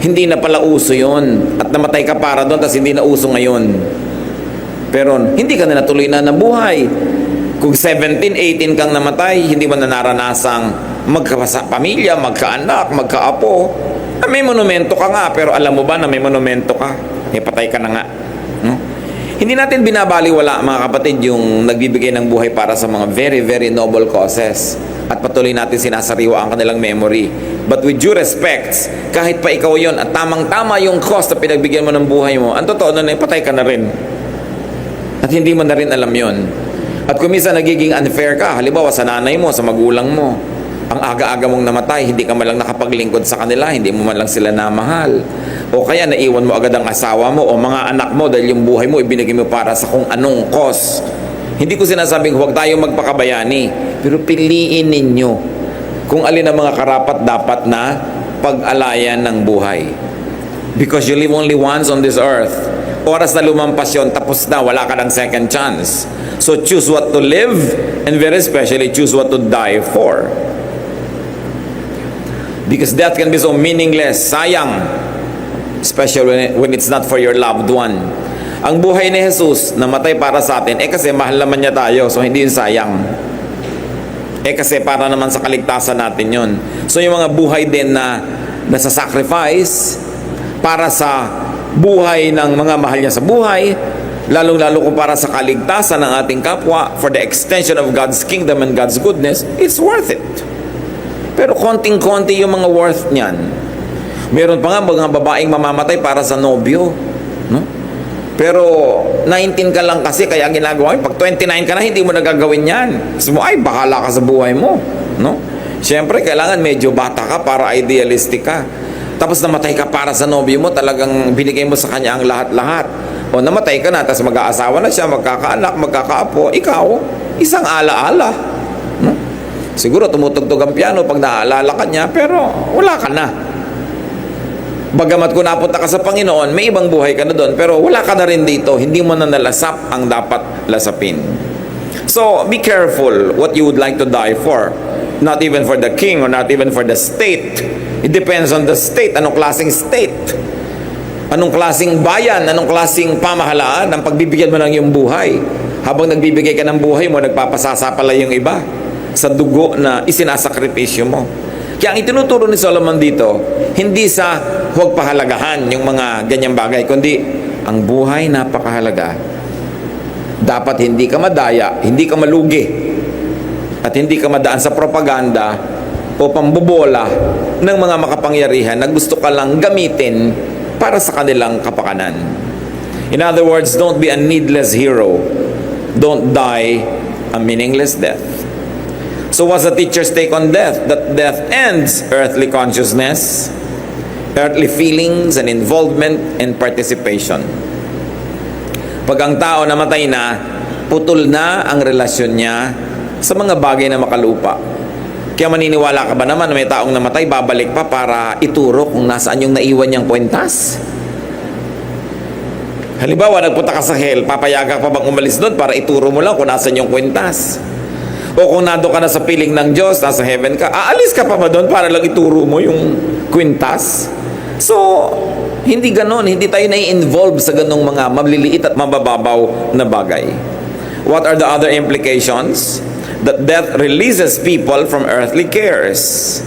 hindi na pala uso yon at namatay ka para doon tapos hindi na uso ngayon. Pero hindi ka na natuloy na nabuhay. Kung 17, 18 kang namatay, hindi mo na naranasang magkapamilya, magkaanak, magkaapo. May monumento ka nga, pero alam mo ba na may monumento ka? Patay ka na nga. No? Hindi natin binabaliwala, mga kapatid, yung nagbibigay ng buhay para sa mga very, very noble causes. At patuloy natin sinasariwa ang kanilang memory. But with due respects, kahit pa ikaw yon at tamang-tama yung cause na pinagbigyan mo ng buhay mo, ang totoo nun, patay ka na rin. At hindi mo na rin alam yon. At kung minsan nagiging unfair ka, halimbawa sa nanay mo, sa magulang mo, ang aga-aga mong namatay, hindi ka man lang nakapaglingkod sa kanila, hindi mo man lang sila namahal. O kaya naiwan mo agad ang asawa mo o mga anak mo dahil yung buhay mo ibinigay mo para sa kung anong cause. Hindi ko sinasabing huwag tayong magpakabayani, pero piliin ninyo kung alin ang mga karapat dapat na pag-alayan ng buhay. Because you live only once on this earth. Oras na lumampas yun, tapos na, wala ka ng second chance. So choose what to live and very especially choose what to die for. Because death can be so meaningless, sayang, especially when it's not for your loved one. Ang buhay ni Jesus, namatay para sa atin, kasi mahal naman niya tayo, so hindi yun sayang. Kasi para naman sa kaligtasan natin yun. So yung mga buhay din na nasa-sacrifice para sa buhay ng mga mahal niya sa buhay, lalong-lalo kung para sa kaligtasan ng ating kapwa, for the extension of God's kingdom and God's goodness, it's worth it. Pero konting-konti yung mga worth niyan. Meron pa nga mga babaeng mamamatay para sa nobyo, no? Pero 19 ka lang kasi, kaya ginagawa mo. Pag 29 ka na, hindi mo nagagawin yan. Sabi mo, ay, bahala ka sa buhay mo, no? Siyempre, kailangan medyo bata ka para idealistic ka. Tapos namatay ka para sa nobyo mo, talagang binigay mo sa kanya ang lahat-lahat. O namatay ka na, tapos mag-aasawa na siya, magkakaanak, magkakaapo, ikaw, isang ala-ala, no? Siguro tumutugtog ang piano pag naaalala ka niya, pero wala ka na. Bagamat kung napunta ka sa Panginoon, may ibang buhay ka na doon, pero wala ka na rin dito. Hindi mo na nalasap ang dapat lasapin. So, be careful what you would like to die for. Not even for the king or not even for the state. It depends on the state. Anong klaseng state? Anong klaseng bayan? Anong klaseng pamahalaan? Ang pagbibigyan mo ng iyong buhay. Habang nagbibigay ka ng buhay mo, nagpapasasa pala yung iba sa dugo na isinasakripisyo mo. Kaya ang itinuturo ni Solomon dito, hindi sa huwag pahalagahan yung mga ganyang bagay, kundi ang buhay napakahalaga. Dapat hindi ka madaya, hindi ka malugi, at hindi ka madaan sa propaganda o pambobola ng mga makapangyarihan na gusto ka lang gamitin para sa kanilang kapakanan. In other words, don't be a needless hero. Don't die a meaningless death. So what's the teacher's take on death? That death ends earthly consciousness, earthly feelings and involvement and participation. Pag ang tao namatay na, putol na ang relasyon niya sa mga bagay na makalupa. Kaya maniniwala ka ba naman na may taong namatay, babalik pa para ituro kung nasaan yung naiwan niyang kwentas? Halimbawa, nagpunta ka sa hell, papayagan pa bang umalis doon para ituro mo lang kung nasaan yung kwentas? O kung nando ka na sa piling ng Diyos, nasa heaven ka, aalis ka pa ba doon para lang ituro mo yung kwintas? So, hindi ganon. Hindi tayo nai-involve sa ganong mga maliliit at mabababaw na bagay. What are the other implications? That death releases people from earthly cares.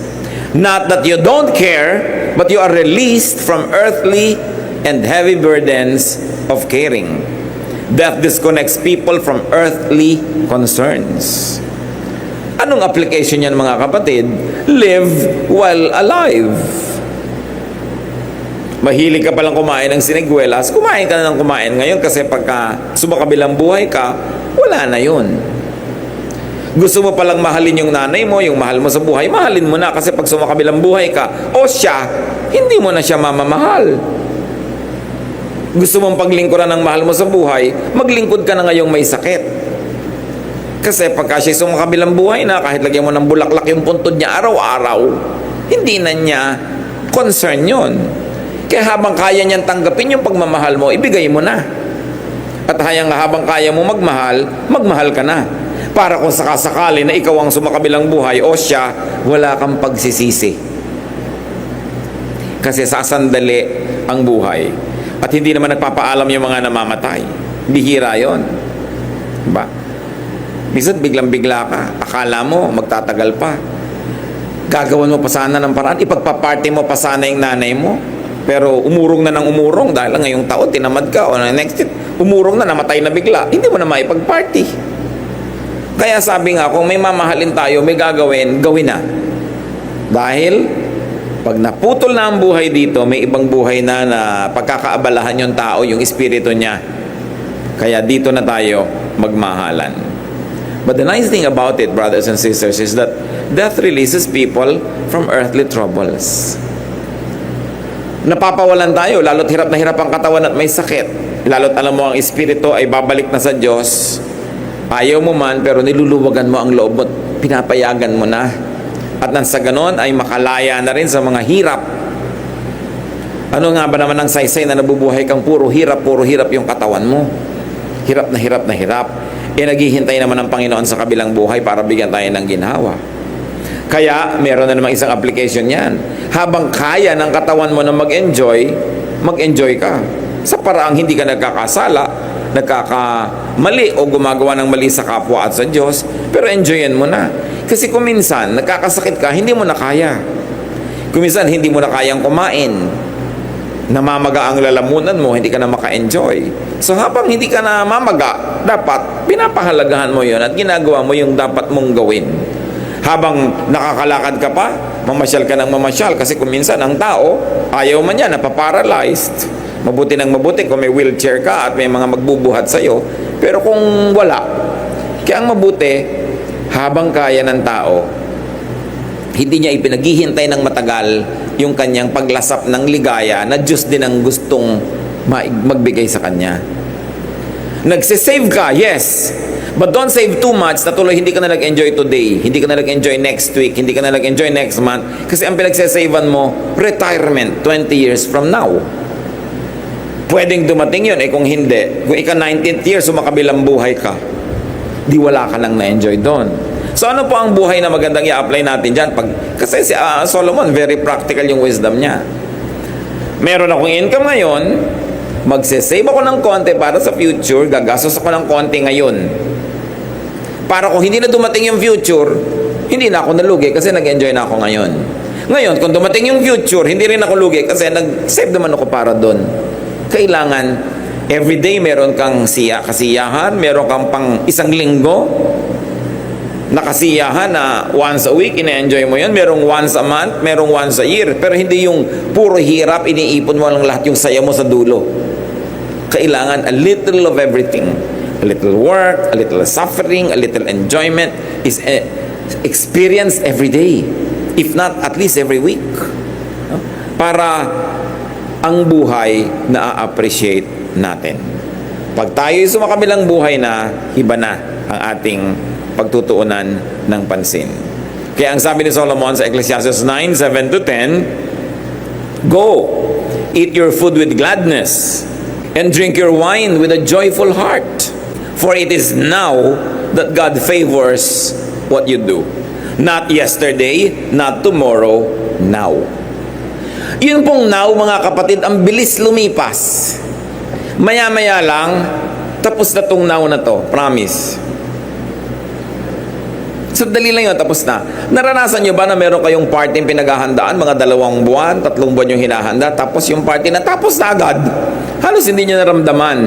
Not that you don't care, but you are released from earthly and heavy burdens of caring. Death disconnects people from earthly concerns. Anong application yan, mga kapatid? Live while alive. Mahilig ka palang kumain ng siniguelas, kumain ka na ng kumain ngayon kasi pagka sumakabilang buhay ka, wala na yun. Gusto mo palang mahalin yung nanay mo, yung mahal mo sa buhay, mahalin mo na kasi pag sumakabilang buhay ka, o siya, hindi mo na siya mamamahal. Gusto mong paglingkuran ng mahal mo sa buhay, maglingkod ka na ngayong may sakit. Kasi pagka siya sumakabilang buhay na, kahit lagyan mo ng bulaklak yung puntod niya araw-araw, hindi na niya concern yun. Kaya habang kaya niyang tanggapin yung pagmamahal mo, ibigay mo na. At habang kaya mo magmahal, magmahal ka na. Para kung sakasakali na ikaw ang sumakabilang buhay o siya, wala kang pagsisisi. Kasi sasandali ang buhay. At hindi naman nagpapaalam yung mga namamatay. Bihira yon. Diba? Minsan biglang-bigla ka. Akala mo magtatagal pa. Gagawan mo pa sana ng paraan. Ipagpaparty mo pa sana yung nanay mo. Pero umurong na ng umurong dahil ngayong taon tinamad ka o next year, umurong na, namatay na bigla. Hindi mo na maipag-party. Kaya sabi nga, kung may mamahalin tayo, may gagawin, gawin na. Dahil pag naputol na ang buhay dito, may ibang buhay na pagkakaabalahan yung tao, yung espiritu niya. Kaya dito na tayo magmahalan. But the nice thing about it, brothers and sisters, is that death releases people from earthly troubles. Napapawalan tayo, lalo't hirap na hirap ang katawan at may sakit. Lalo't alam mo ang espiritu ay babalik na sa Diyos. Ayaw mo man, pero niluluwagan mo ang loob mo, pinapayagan mo na. At nang sa ganon ay makalaya na rin sa mga hirap. Ano nga ba naman ang saysay na nabubuhay kang puro hirap yung katawan mo? Hirap na hirap. Naghihintay naman ang Panginoon sa kabilang buhay para bigyan tayo ng ginhawa. Kaya meron na namang isang application yan. Habang kaya ng katawan mo na mag-enjoy, mag-enjoy ka. Sa paraang hindi ka nagkakasala, nagkakamali o gumagawa ng mali sa kapwa at sa Diyos, pero enjoyin mo na. Kasi kung minsan, nagkakasakit ka, hindi mo na kaya. Kung minsan, hindi mo na kayang kumain. Namamaga ang lalamunan mo, hindi ka na maka-enjoy. So habang hindi ka na mamaga, dapat pinapahalagahan mo yon at ginagawa mo yung dapat mong gawin. Habang nakakalakad ka pa, mamasyal ka ng mamasyal. Kasi kung minsan ang tao, ayaw man yan, napaparalyzed. Mabuti ng mabuti kung may wheelchair ka at may mga magbubuhat sa'yo. Pero kung wala, kaya ang mabuti, habang kaya ng tao, hindi niya ipinaghihintay ng matagal yung kanyang paglasap ng ligaya na Diyos din ang gustong magbigay sa kanya. Nagsisave ka, yes. But don't save too much na tuloy hindi ka na nag-enjoy today, hindi ka na nag-enjoy next week, hindi ka na nag-enjoy next month. Kasi ang pinagsasavean mo, retirement 20 years from now. Pwedeng dumating yun, kung hindi. Kung ika 19th year, sumakabilang buhay ka, di wala ka nang na-enjoy doon. So ano po ang buhay na magandang i-apply natin dyan? Kasi si Solomon, very practical yung wisdom niya. Meron akong income ngayon, magsisave ako ng konti para sa future, gagastos ako ng konti ngayon. Para kung hindi na dumating yung future, hindi na ako nalugi kasi nag-enjoy na ako ngayon. Ngayon, kung dumating yung future, hindi rin ako lugi kasi nag-save naman ako para doon. Kailangan, everyday meron kang kasiyahan, meron kang pang isang linggo, nakasiyahan na once a week, ina-enjoy mo yun. Merong once a month, merong once a year. Pero hindi yung puro hirap, iniipon mo lang lahat yung saya mo sa dulo. Kailangan a little of everything. A little work, a little suffering, a little enjoyment is experienced every day. If not, at least every week. Para ang buhay na-appreciate natin. Pag tayo'y sumakabilang buhay na, iba na ang ating pagtutuunan ng pansin. Kaya ang sabi ni Solomon sa Ecclesiastes 9:7-10, go, eat your food with gladness, and drink your wine with a joyful heart. For it is now that God favors what you do. Not yesterday, not tomorrow, now. Yun pong now, mga kapatid, ang bilis lumipas. Maya-maya lang, tapos na tong now na to. Promise. So, dali lang yun, tapos na. Naranasan nyo ba na meron kayong party pinaghahandaan, mga 2 buwan, 3 buwan yung hinahanda, tapos yung party na tapos na agad. Halos hindi nyo naramdaman.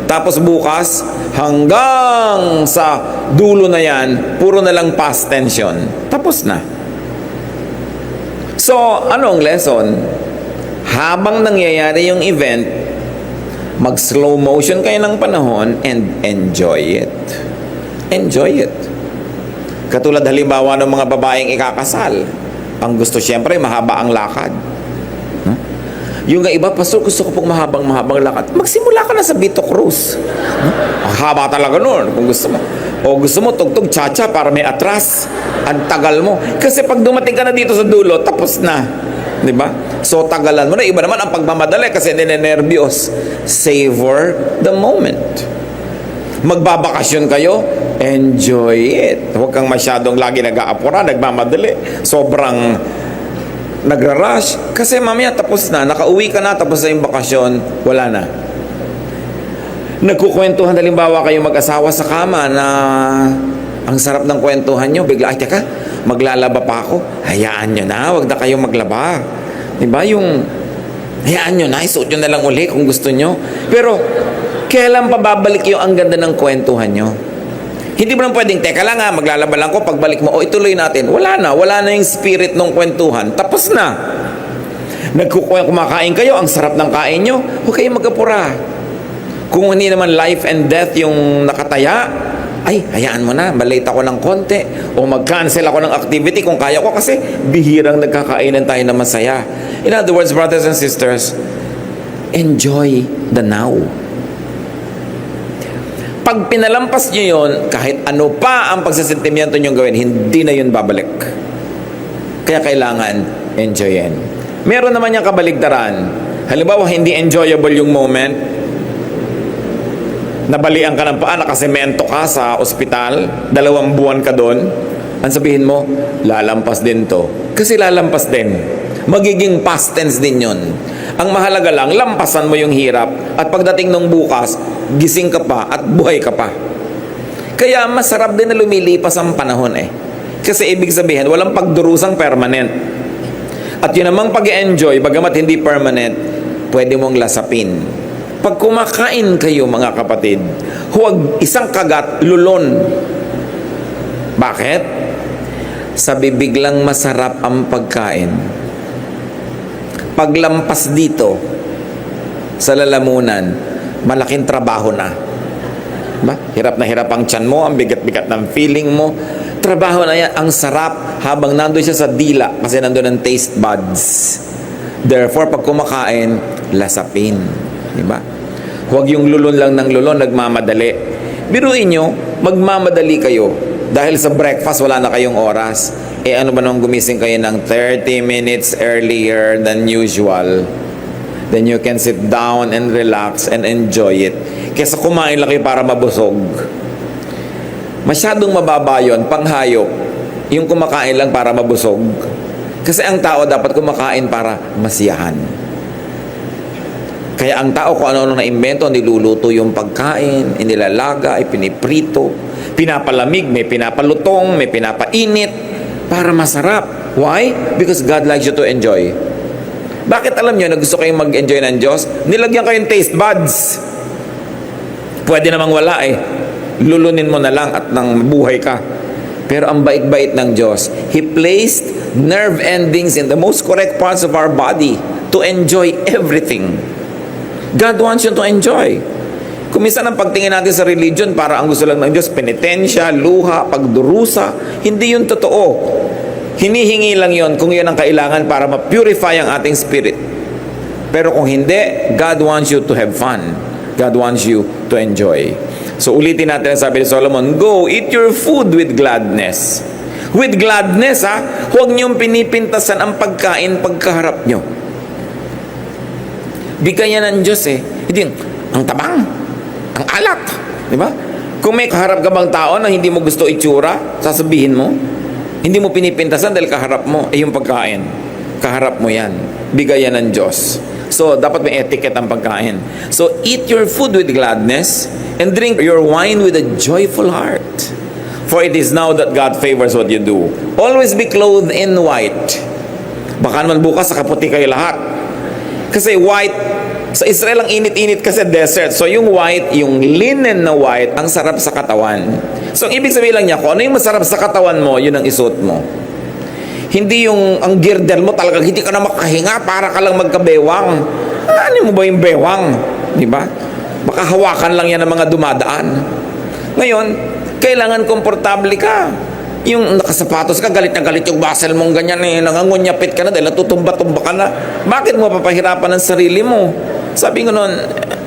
Tapos bukas, hanggang sa dulo na yan, puro na lang past tension. Tapos na. So, anong lesson? Habang nangyayari yung event, mag-slow motion kayo ng panahon and enjoy it. Enjoy it. Katulad halimbawa ng mga babaeng ikakasal. Ang gusto siyempre, mahaba ang lakad. Yung iba, Pastor, gusto ko pong mahabang lakad. Magsimula ka na sa Vito Cruz. Ang haba talaga nun, kung gusto mo. O gusto mo, tugtog cha-cha para may atras. Ang tagal mo. Kasi pag dumating ka na dito sa dulo, tapos na. Di ba? So, tagalan mo na. Iba naman ang pagmamadali kasi ninenervyos. Savor the moment. Magbabakasyon kayo, enjoy it. Huwag kang masyadong lagi nag-aapura, nagmamadali. Sobrang nagra-rush. Kasi mamaya tapos na, nakauwi ka na, tapos na yung bakasyon, wala na. Nagkukwentuhan, halimbawa kayo mag-asawa sa kama na ang sarap ng kwentuhan nyo, bigla, ay teka, maglalaba pa ako. Hayaan nyo na, wag na kayo maglaba. Diba? Yung, hayaan nyo na, isuot nyo na lang uli kung gusto nyo. Pero, kailan pa babalik yung ang ganda ng kwentuhan nyo? Hindi mo lang pwedeng, teka lang ha, maglalaba lang ko, pagbalik mo, ituloy natin. Wala na yung spirit ng kwentuhan. Tapos na. Kumakain kayo, ang sarap ng kain nyo, huwag kayong magkapura. Kung hindi naman life and death yung nakataya, ay, hayaan mo na, malate ako ng konti, o mag-cancel ako ng activity kung kaya ko kasi bihirang nagkakainan tayo na masaya. In other words, brothers and sisters, enjoy the now. Pag pinalampas nyo yun, kahit ano pa ang pagsasentimiento nyo gawin, hindi na yun babalik. Kaya kailangan enjoyin. Meron naman yung kabaligtaran. Halimbawa, hindi enjoyable yung moment. Nabalian ka ng paa, nakasemento ka sa ospital, 2 buwan ka doon. Ang sabihin mo, lalampas din to. Kasi lalampas din. Magiging past tense din yun. Ang mahalaga lang, lampasan mo yung hirap at pagdating ng bukas, gising ka pa at buhay ka pa. Kaya masarap din na lumilipas ang panahon eh. Kasi ibig sabihin, walang pagdurusang permanent. At yun namang pag-enjoy, bagamat hindi permanent, pwede mong lasapin. Pag kumakain kayo mga kapatid, huwag isang kagat lulon. Bakit? Sa bibig lang masarap ang pagkain. Paglampas dito sa lalamunan, malaking trabaho na. Ba? Hirap na hirap ang tiyan mo, ang bigat-bigat ng feeling mo. Trabaho na yan, ang sarap habang nandun siya sa dila kasi nandun ang taste buds. Therefore, pag kumakain, lasapin. Diba? Huwag yung lulon lang ng lulon, nagmamadali. Biruin nyo, magmamadali kayo. Dahil sa breakfast, wala na kayong oras. Eh ano ba nung gumising kayo ng 30 minutes earlier than usual? Then you can sit down and relax and enjoy it. Kesa kumain lang kayo para mabusog. Masyadong mababa yun, panghayop. Yung kumakain lang para mabusog. Kasi ang tao dapat kumakain para masiyahan. Kaya ang tao kung ano-ano na invento, niluluto yung pagkain, inilalaga, ipiniprito, pinapalamig, may pinapalutong, may pinapainit, para masarap. Why? Because God likes you to enjoy. Bakit alam nyo na gusto kayong mag-enjoy ng Diyos? Nilagyan kayong taste buds. Pwede namang wala eh. Lulunin mo na lang at nang buhay ka. Pero ang bait-bait ng Diyos, He placed nerve endings in the most correct parts of our body to enjoy everything. God wants you to enjoy. Kung minsan ang pagtingin natin sa religion, para ang gusto lang ng Diyos, penitensya, luha, pagdurusa, hindi yun totoo. Hinihingi lang yon kung yun ang kailangan para ma-purify ang ating spirit. Pero kung hindi, God wants you to have fun. God wants you to enjoy. So ulitin natin ang sabi ni Solomon, go, eat your food with gladness. With gladness, ha? Huwag niyong pinipintasan ang pagkain pagkaharap niyo. Bigayan ng Diyos eh. Hindi, ang tabang, ang alat. Di ba? Kung may kaharap ka bang tao na hindi mo gusto itsura, sasabihin mo. Hindi mo pinipintasan dahil kaharap mo, yung pagkain. Kaharap mo yan. Bigayan ng Diyos. So, dapat may etiquette ang pagkain. So, eat your food with gladness and drink your wine with a joyful heart. For it is now that God favors what you do. Always be clothed in white. Baka naman bukas, nakaputi kayo lahat. Kasi white, sa Israel ang init-init kasi desert. So yung white, yung linen na white, ang sarap sa katawan. So ang ibig sabihin lang niya, kung ano yung masarap sa katawan mo, yun ang isuot mo. Hindi yung ang girdle mo talagang hindi ka na makahinga para ka lang magkabewang. Ano mo ba yung bewang? Di ba? Baka hawakan lang yan ng mga dumadaan. Ngayon, kailangan komportable ka. Yung nakasapatos ka, galit na galit yung muscle mong ganyan eh, nangangunyapit ka na dahil natutumba-tumba ka na. Bakit mo papahirapan ang sarili mo? Sabi ko noon,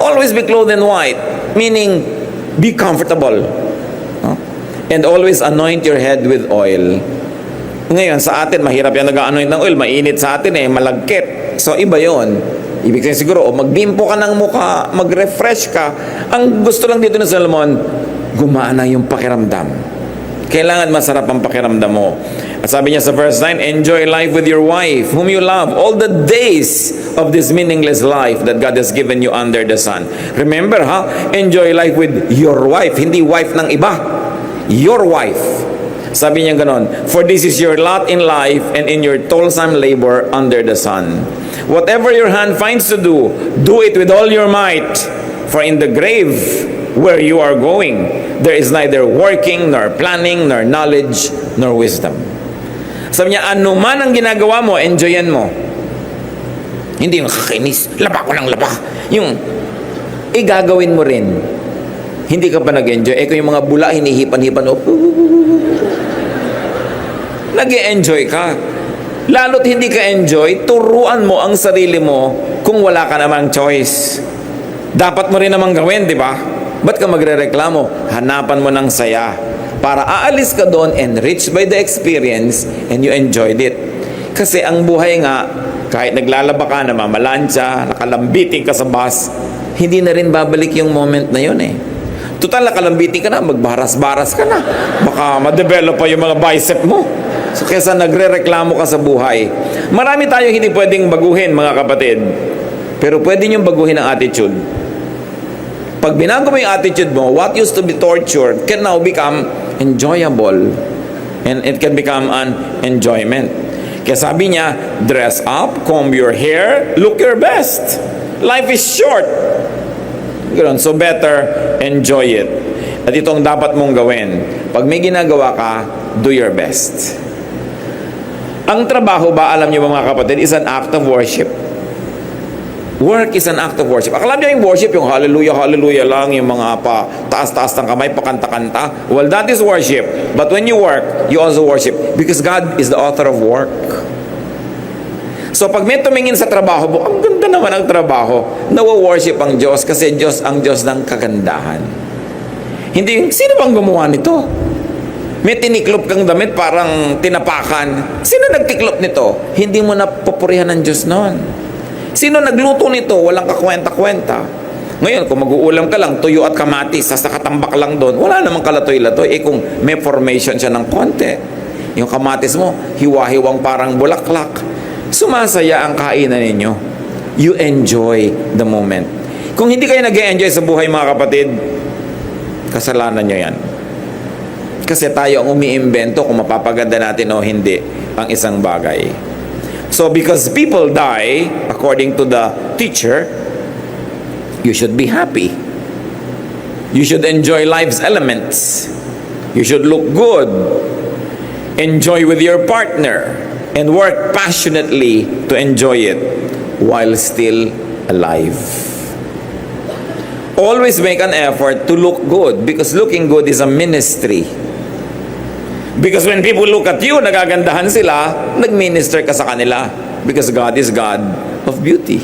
always be clothed in white. Meaning, be comfortable. Huh? And always anoint your head with oil. Ngayon, sa atin, mahirap yan nag-anoint ng oil. Mainit sa atin eh, malagkit. So, iba yon. Ibig sabihin siguro, magbimpo ka ng mukha, mag-refresh ka. Ang gusto lang dito ng Solomon, gumana yung pakiramdam. Kailangan masarap ang pakiramdam mo. At sabi niya sa verse 9, enjoy life with your wife, whom you love, all the days of this meaningless life that God has given you under the sun. Remember, enjoy life with your wife, hindi wife ng iba. Your wife. Sabi niya ganon, for this is your lot in life and in your toilsome labor under the sun. Whatever your hand finds to do it with all your might. For in the grave where you are going, there is neither working, nor planning, nor knowledge, nor wisdom. Sabi niya, ano man ang ginagawa mo, enjoyan mo. Hindi yung kakainis, laba ko ng laba. Yung, gagawin mo rin. Hindi ka pa nag-enjoy. Kung yung mga bula, hinihipan-hipan, nag-enjoy ka. Lalo't hindi ka enjoy, turuan mo ang sarili mo kung wala ka namang choice. Dapat mo rin namang gawin, di ba? Ba't ka magre-reklamo? Hanapan mo ng saya para aalis ka doon enriched by the experience and you enjoyed it. Kasi ang buhay nga, kahit naglalaba ka, namamalansya, nakalambiting ka sa bus, hindi na rin babalik yung moment na yun eh. Total, nakalambiti ka na, magbaras-baras ka na. Baka ma-develop pa yung mga bicep mo. So, kesa nagre-reklamo ka sa buhay. Marami tayong hindi pwedeng baguhin, mga kapatid. Pero pwede niyong baguhin ang attitude. Pag binago mo yung attitude mo, what used to be torture can now become enjoyable. And it can become an enjoyment. Kaya sabi niya, dress up, comb your hair, look your best. Life is short. Ganun. So better, enjoy it. At ito ang dapat mong gawin. Pag may ginagawa ka, do your best. Ang trabaho ba, alam niyo mga kapatid, is an act of worship. Work is an act of worship. Akala niyo yung worship, yung hallelujah, hallelujah lang, yung mga pa taas-taas ng kamay, pakanta-kanta. Well, that is worship. But when you work, you also worship. Because God is the author of work. So pag may tumingin sa trabaho mo, ang ganda naman ang trabaho, nawo-worship ang Diyos kasi Diyos ang Diyos ng kagandahan. Hindi, sino bang gumawa nito? May tiniklop kang damit, parang tinapakan. Sino nagtiklop nito? Hindi mo na papurihan ng Diyos noon. Sino nagluto nito? Walang kakwenta-kwenta. Ngayon, kung mag-uulam ka lang, tuyo at kamatis, sasta katambak lang doon, wala namang kalatoy-latoy. Kung may formation siya ng konti, yung kamatis mo, hiwa-hiwang parang bulaklak, sumasaya ang kainan ninyo. You enjoy the moment. Kung hindi kayo nag-enjoy sa buhay, mga kapatid, kasalanan nyo yan. Kasi tayo ang umiimbento kung mapapaganda natin o hindi ang isang bagay. So because people die, according to the teacher, you should be happy. You should enjoy life's elements. You should look good. Enjoy with your partner. And work passionately to enjoy it while still alive. Always make an effort to look good because looking good is a ministry. Because when people look at you, nagagandahan sila, nag-minister ka sa kanila. Because God is God of beauty.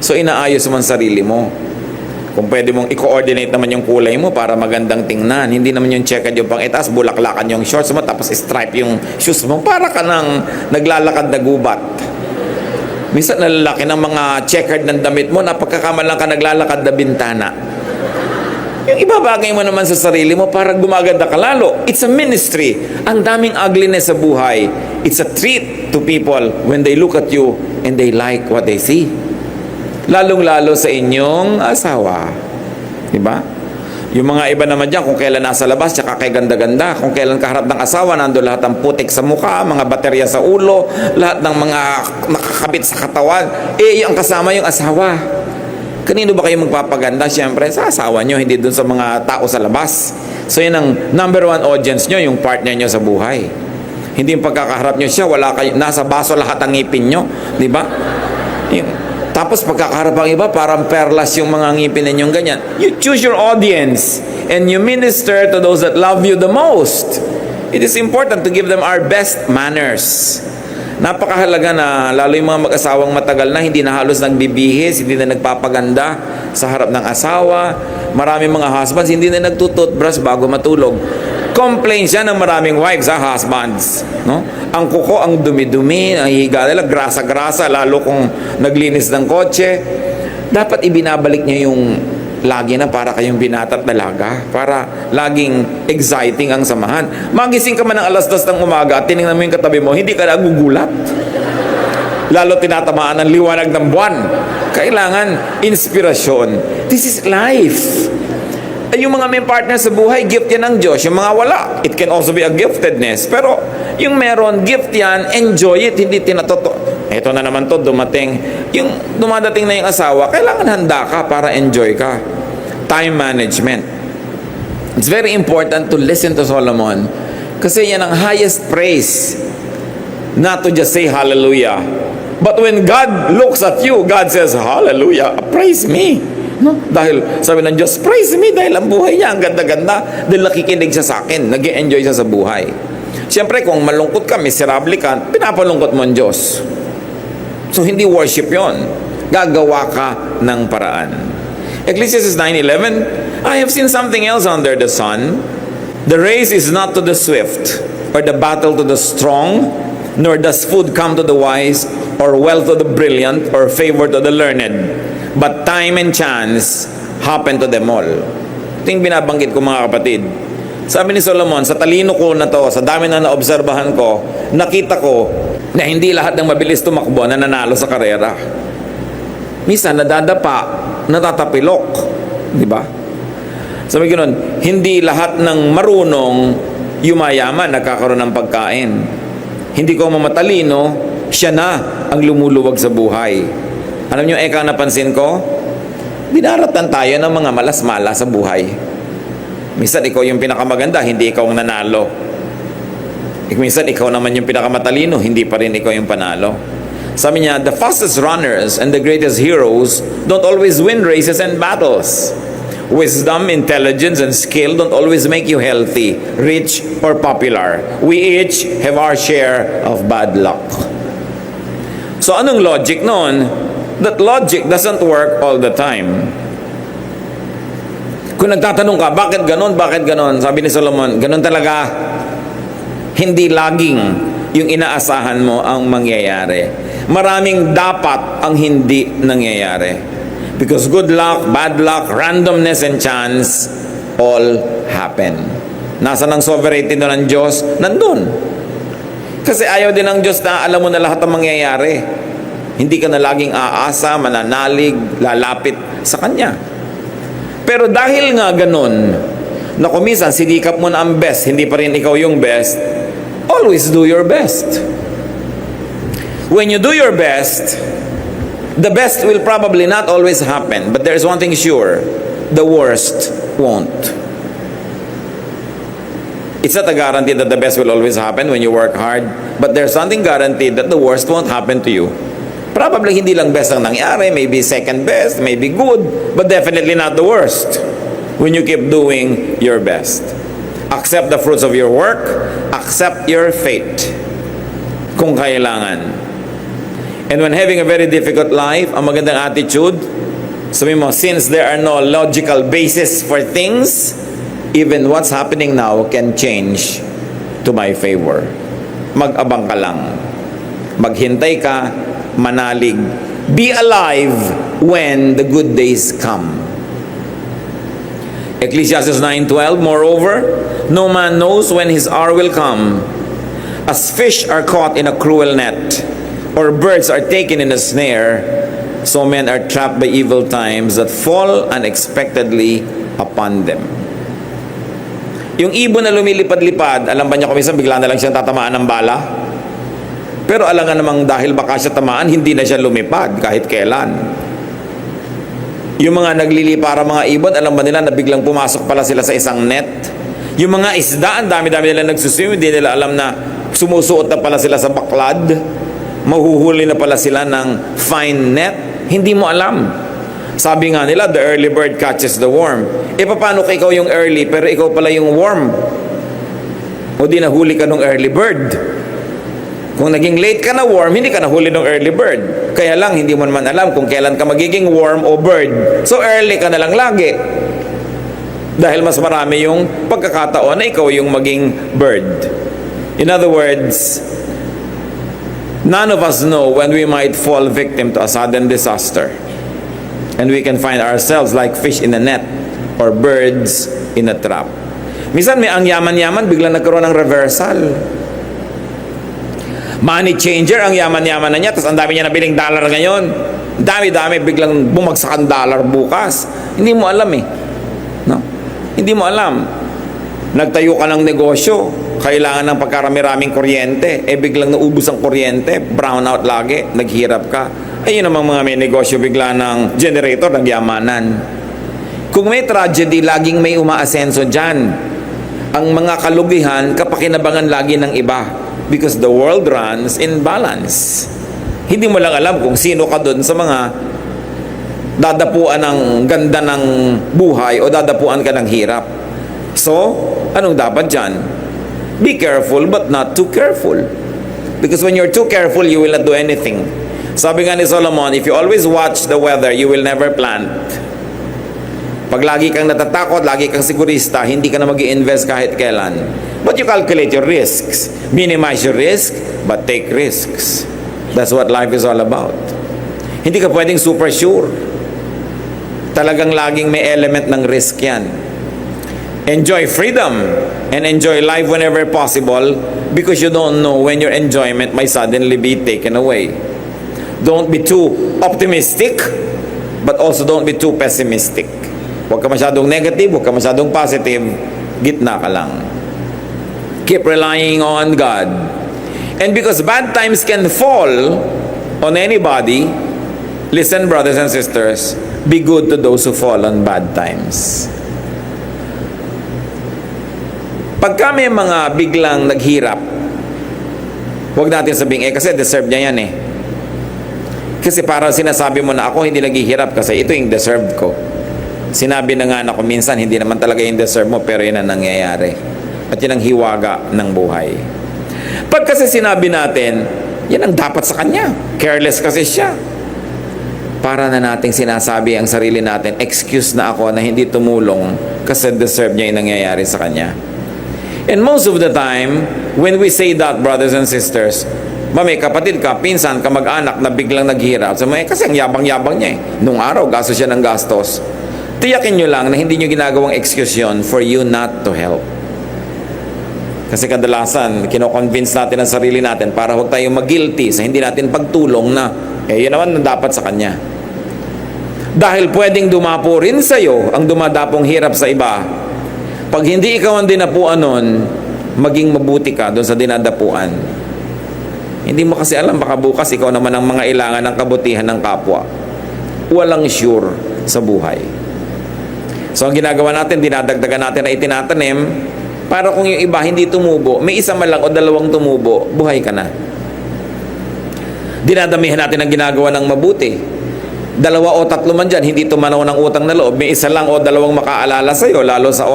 So inaayos mo ang sarili mo. Kung pwede mong i-coordinate naman yung kulay mo para magandang tingnan. Hindi naman yung checkered yung pang-itaas, bulaklakan yung shorts mo, tapos stripe yung shoes mo. Para ka nang naglalakad na gubat. Minsan nalalaki ng mga checkered ng damit mo, napagkakamalang ka naglalakad na bintana. Yung ibabagay mo naman sa sarili mo para gumaganda ka lalo. It's a ministry. Ang daming ugliness sa buhay. It's a treat to people when they look at you and they like what they see. Lalong-lalo sa inyong asawa. Diba? Yung mga iba naman dyan, kung kailan nasa labas, tsaka kay ganda-ganda. Kung kailan kaharap ng asawa, nando lahat ng putik sa mukha, mga baterya sa ulo, lahat ng mga nakakabit sa katawan. Yung kasama yung asawa. Kanino ba kayo magpapaganda? Siyempre, sa asawa nyo, hindi dun sa mga tao sa labas. So, yun ang number one audience nyo, yung partner nyo sa buhay. Hindi yung pagkakaharap nyo siya, wala kayo, nasa baso lahat ang ngipin nyo. Di ba? Tapos pagkakaharap ang iba, parang perlas yung mga ngipin ninyong ganyan. You choose your audience and you minister to those that love you the most. It is important to give them our best manners. Napakahalaga na lalo yung mga mag-asawang matagal na hindi na halos nagbibihis, hindi na nagpapaganda sa harap ng asawa. Maraming mga husbands hindi na nagtututbrush bago matulog. Complain siya ng maraming wives, husbands. No? Ang kuko, ang dumi-dumi, ang higa nila, grasa-grasa, lalo kung naglinis ng kotse. Dapat ibinabalik niya yung lagi na para kayong binata't dalaga, para laging exciting ang samahan. Magising ka man ng 2:00 ng umaga at tinignan mo yung katabi mo, hindi ka nagugulat. Lalo tinatamaan ng liwanag ng buwan. Kailangan inspirasyon. This is life. Yung mga may partner sa buhay, gift yan ng Diyos. Yung mga wala, it can also be a giftedness. Pero yung meron, gift yan, enjoy it, hindi tinatoto. Ito na naman to, dumating. Yung dumadating na yung asawa, kailangan handa ka para enjoy ka. Time management. It's very important to listen to Solomon kasi yan ang highest praise. Not to just say hallelujah. But when God looks at you, God says, hallelujah, praise me. No? Dahil sabi ng Diyos, praise me dahil ang buhay niya, ang ganda-ganda, dahil nakikinig siya sa akin, nag-e-enjoy siya sa buhay. Siyempre, kung malungkot ka, miserable ka, pinapalungkot mo ang Diyos. So, hindi worship yon. Gagawa ka ng paraan. Ecclesiastes 9:11, I have seen something else under the sun. The race is not to the swift, or the battle to the strong, nor does food come to the wise, or wealth to the brilliant, or favor to the learned. But time and chance happen to them all. Ito yung binabanggit ko mga kapatid. Sabi ni Solomon, sa talino ko na to, sa dami na naobserbahan ko, nakita ko na hindi lahat ng mabilis tumakbo na nanalo sa karera. Minsan nadadapa, natatapilok, di ba? Sabi ganoon, hindi lahat ng marunong yumayaman nagkakaroon ng pagkain. Hindi ko mamatalino, siya na ang lumuluwag sa buhay. Alam niyo, eka napansin ko, dinaratan tayo ng mga malas-mala sa buhay. Minsan ikaw yung pinakamaganda, hindi ikaw ang nanalo. Minsan ikaw naman yung pinakamatalino, hindi pa rin ikaw yung panalo. Sabi niya, the fastest runners and the greatest heroes don't always win races and battles. Wisdom, intelligence, and skill don't always make you healthy, rich, or popular. We each have our share of bad luck. So anong logic noon? That logic doesn't work all the time. Kung nagtatanong ka, bakit ganon, bakit ganon? Sabi ni Solomon, ganon talaga. Hindi laging yung inaasahan mo ang mangyayari. Maraming dapat ang hindi nangyayari. Because good luck, bad luck, randomness, and chance all happen. Nasa ng sovereignty ng Diyos? Nandun. Kasi ayaw din ng Diyos na alam mo na lahat ang mangyayari. Hindi ka na laging aasa, mananalig, lalapit sa Kanya. Pero dahil nga ganun, na kumisan sinikap mo na ang best, hindi pa rin ikaw yung best, always do your best. When you do your best, the best will probably not always happen, but there's one thing sure, the worst won't. It's not a guarantee that the best will always happen when you work hard, but there's something guaranteed that the worst won't happen to you. Probably hindi lang best ang nangyari, maybe second best, maybe good, but definitely not the worst when you keep doing your best. Accept the fruits of your work, accept your fate kung kailangan. And when having a very difficult life, ang magandang attitude, sabi mo, since there are no logical basis for things, even what's happening now can change to my favor. Mag-abang ka lang. Maghintay ka, manalig. Be alive when the good days come. Ecclesiastes 9:12, moreover, no man knows when his hour will come. As fish are caught in a cruel net, or birds are taken in a snare, so men are trapped by evil times that fall unexpectedly upon them. Yung ibon na lumilipad-lipad, alam ba niya kung minsan bigla na lang siyang tatamaan ng bala? Pero alam nga namang dahil baka siya tamaan, hindi na siya lumipad kahit kailan. Yung mga naglilipara mga ibon, alam ba nila na biglang pumasok pala sila sa isang net? Yung mga isda, ang dami-dami nila nagsuswim, hindi nila alam na sumusuot na pala sila sa baklad. Mahuhuli na pala sila ng fine net. Hindi mo alam. Sabi nga nila, the early bird catches the worm. E paano ka ikaw yung early, pero ikaw pala yung worm? O di nahuli ka ng early bird? Kung naging late ka na worm, hindi ka nahuli ng early bird. Kaya lang, hindi mo naman alam kung kailan ka magiging worm o bird. So early ka na lang lagi. Dahil mas marami yung pagkakataon na ikaw yung maging bird. In other words, none of us know when we might fall victim to a sudden disaster. And we can find ourselves like fish in a net or birds in a trap. Minsan may ang yaman-yaman, biglang nagkaroon ng reversal. Money changer, ang yaman-yaman na niya, tapos ang dami niya nabiling dollar ngayon. Dami-dami, biglang bumagsak ang dollar bukas. Hindi mo alam eh. No? Hindi mo alam. Nagtayo ka ng negosyo, kailangan ng pagkarami-raming kuryente, biglang naubos ang kuryente, brown out lagi, naghirap ka. Ayun namang mga may negosyo bigla ng generator, nagyamanan. Kung may tragedy, laging may umaasenso dyan. Ang mga kalugihan, kapakinabangan lagi ng iba. Because the world runs in balance. Hindi mo lang alam kung sino ka doon sa mga dadapuan ng ganda ng buhay o dadapuan ka ng hirap. So, anong dapat dyan? Be careful but not too careful. Because when you're too careful, you will not do anything. Sabi nga ni Solomon, if you always watch the weather, you will never plant. Pag lagi kang natatakot, lagi kang sigurista, hindi ka na mag-i-invest kahit kailan. But you calculate your risks. Minimize your risk, but take risks. That's what life is all about. Hindi ka pwedeng super sure. Talagang laging may element ng risk yan. Enjoy freedom and enjoy life whenever possible, because you don't know when your enjoyment might suddenly be taken away. Don't be too optimistic, but also don't be too pessimistic. Huwag ka masyadong negative, huwag ka masyadong positive, gitna ka lang. Keep relying on God. And because bad times can fall on anybody, listen, brothers and sisters, be good to those who fall on bad times. Pagka may mga biglang naghirap, huwag natin sabihin, kasi deserve niya yan eh. Kasi parang sinasabi mo na ako hindi naghihirap kasi ito yung deserved ko. Sinabi na nga ako minsan, hindi naman talaga yung deserve mo, pero yun ang nangyayari. At yun ang hiwaga ng buhay. Pag kasi sinabi natin, yan ang dapat sa kanya. Careless kasi siya. Para na nating sinasabi ang sarili natin, excuse na ako na hindi tumulong kasi deserve niya yung nangyayari sa kanya. And most of the time, when we say that, brothers and sisters, may kapatid ka, pinsan ka, mag-anak na biglang naghirap. So, kasi ang yabang-yabang niya eh. Nung araw, gastos siya ng gastos. Tiyakin nyo lang na hindi nyo ginagawang excuse yun for you not to help. Kasi kadalasan, kinoconvince natin ang sarili natin para huwag tayong mag-guilty sa hindi natin pagtulong na, yun naman na dapat sa kanya. Dahil pwedeng dumapo rin sa'yo ang dumadapong hirap sa iba. Pag hindi ikaw ang dinapuan nun, maging mabuti ka doon sa dinadapuan. Hindi mo kasi alam, baka bukas ikaw naman ang mga ilangan ng kabutihan ng kapwa. Walang sure sa buhay. So ang ginagawa natin, dinadagdagan natin na itinatanim, para kung yung iba hindi tumubo, may isa man lang o dalawang tumubo, buhay ka na. Dinadamihan natin ang ginagawa ng mabuti. 2 o 3 man dyan, hindi tumanaw ng utang na loob, may isa lang o 2 makaalala sa'yo, lalo sa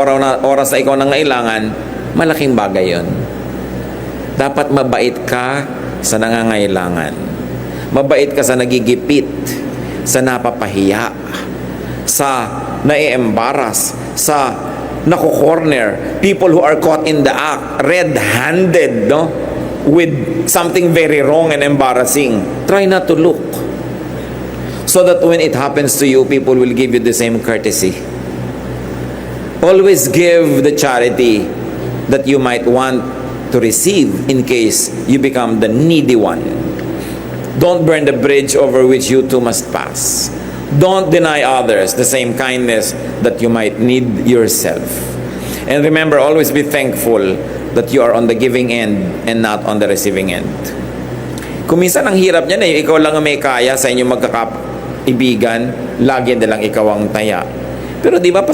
oras na ikaw nangailangan, malaking bagay yon. Dapat mabait ka sa nangangailangan. Mabait ka sa nagigipit, sa napapahiya, sa nai-embarrass, sa nakukorner, people who are caught in the act, red-handed, no? With something very wrong and embarrassing. Try not to look. So that when it happens to you, people will give you the same courtesy. Always give the charity that you might want to receive in case you become the needy one. Don't burn the bridge over which you too must pass. Don't deny others the same kindness that you might need yourself. And remember, always be thankful that you are on the giving end and not on the receiving end. Kung minsan ang hirap niyan eh, ikaw lang ang may kaya sa inyong magkakaibigan, lagi na lang ikaw ang taya. Pero di ba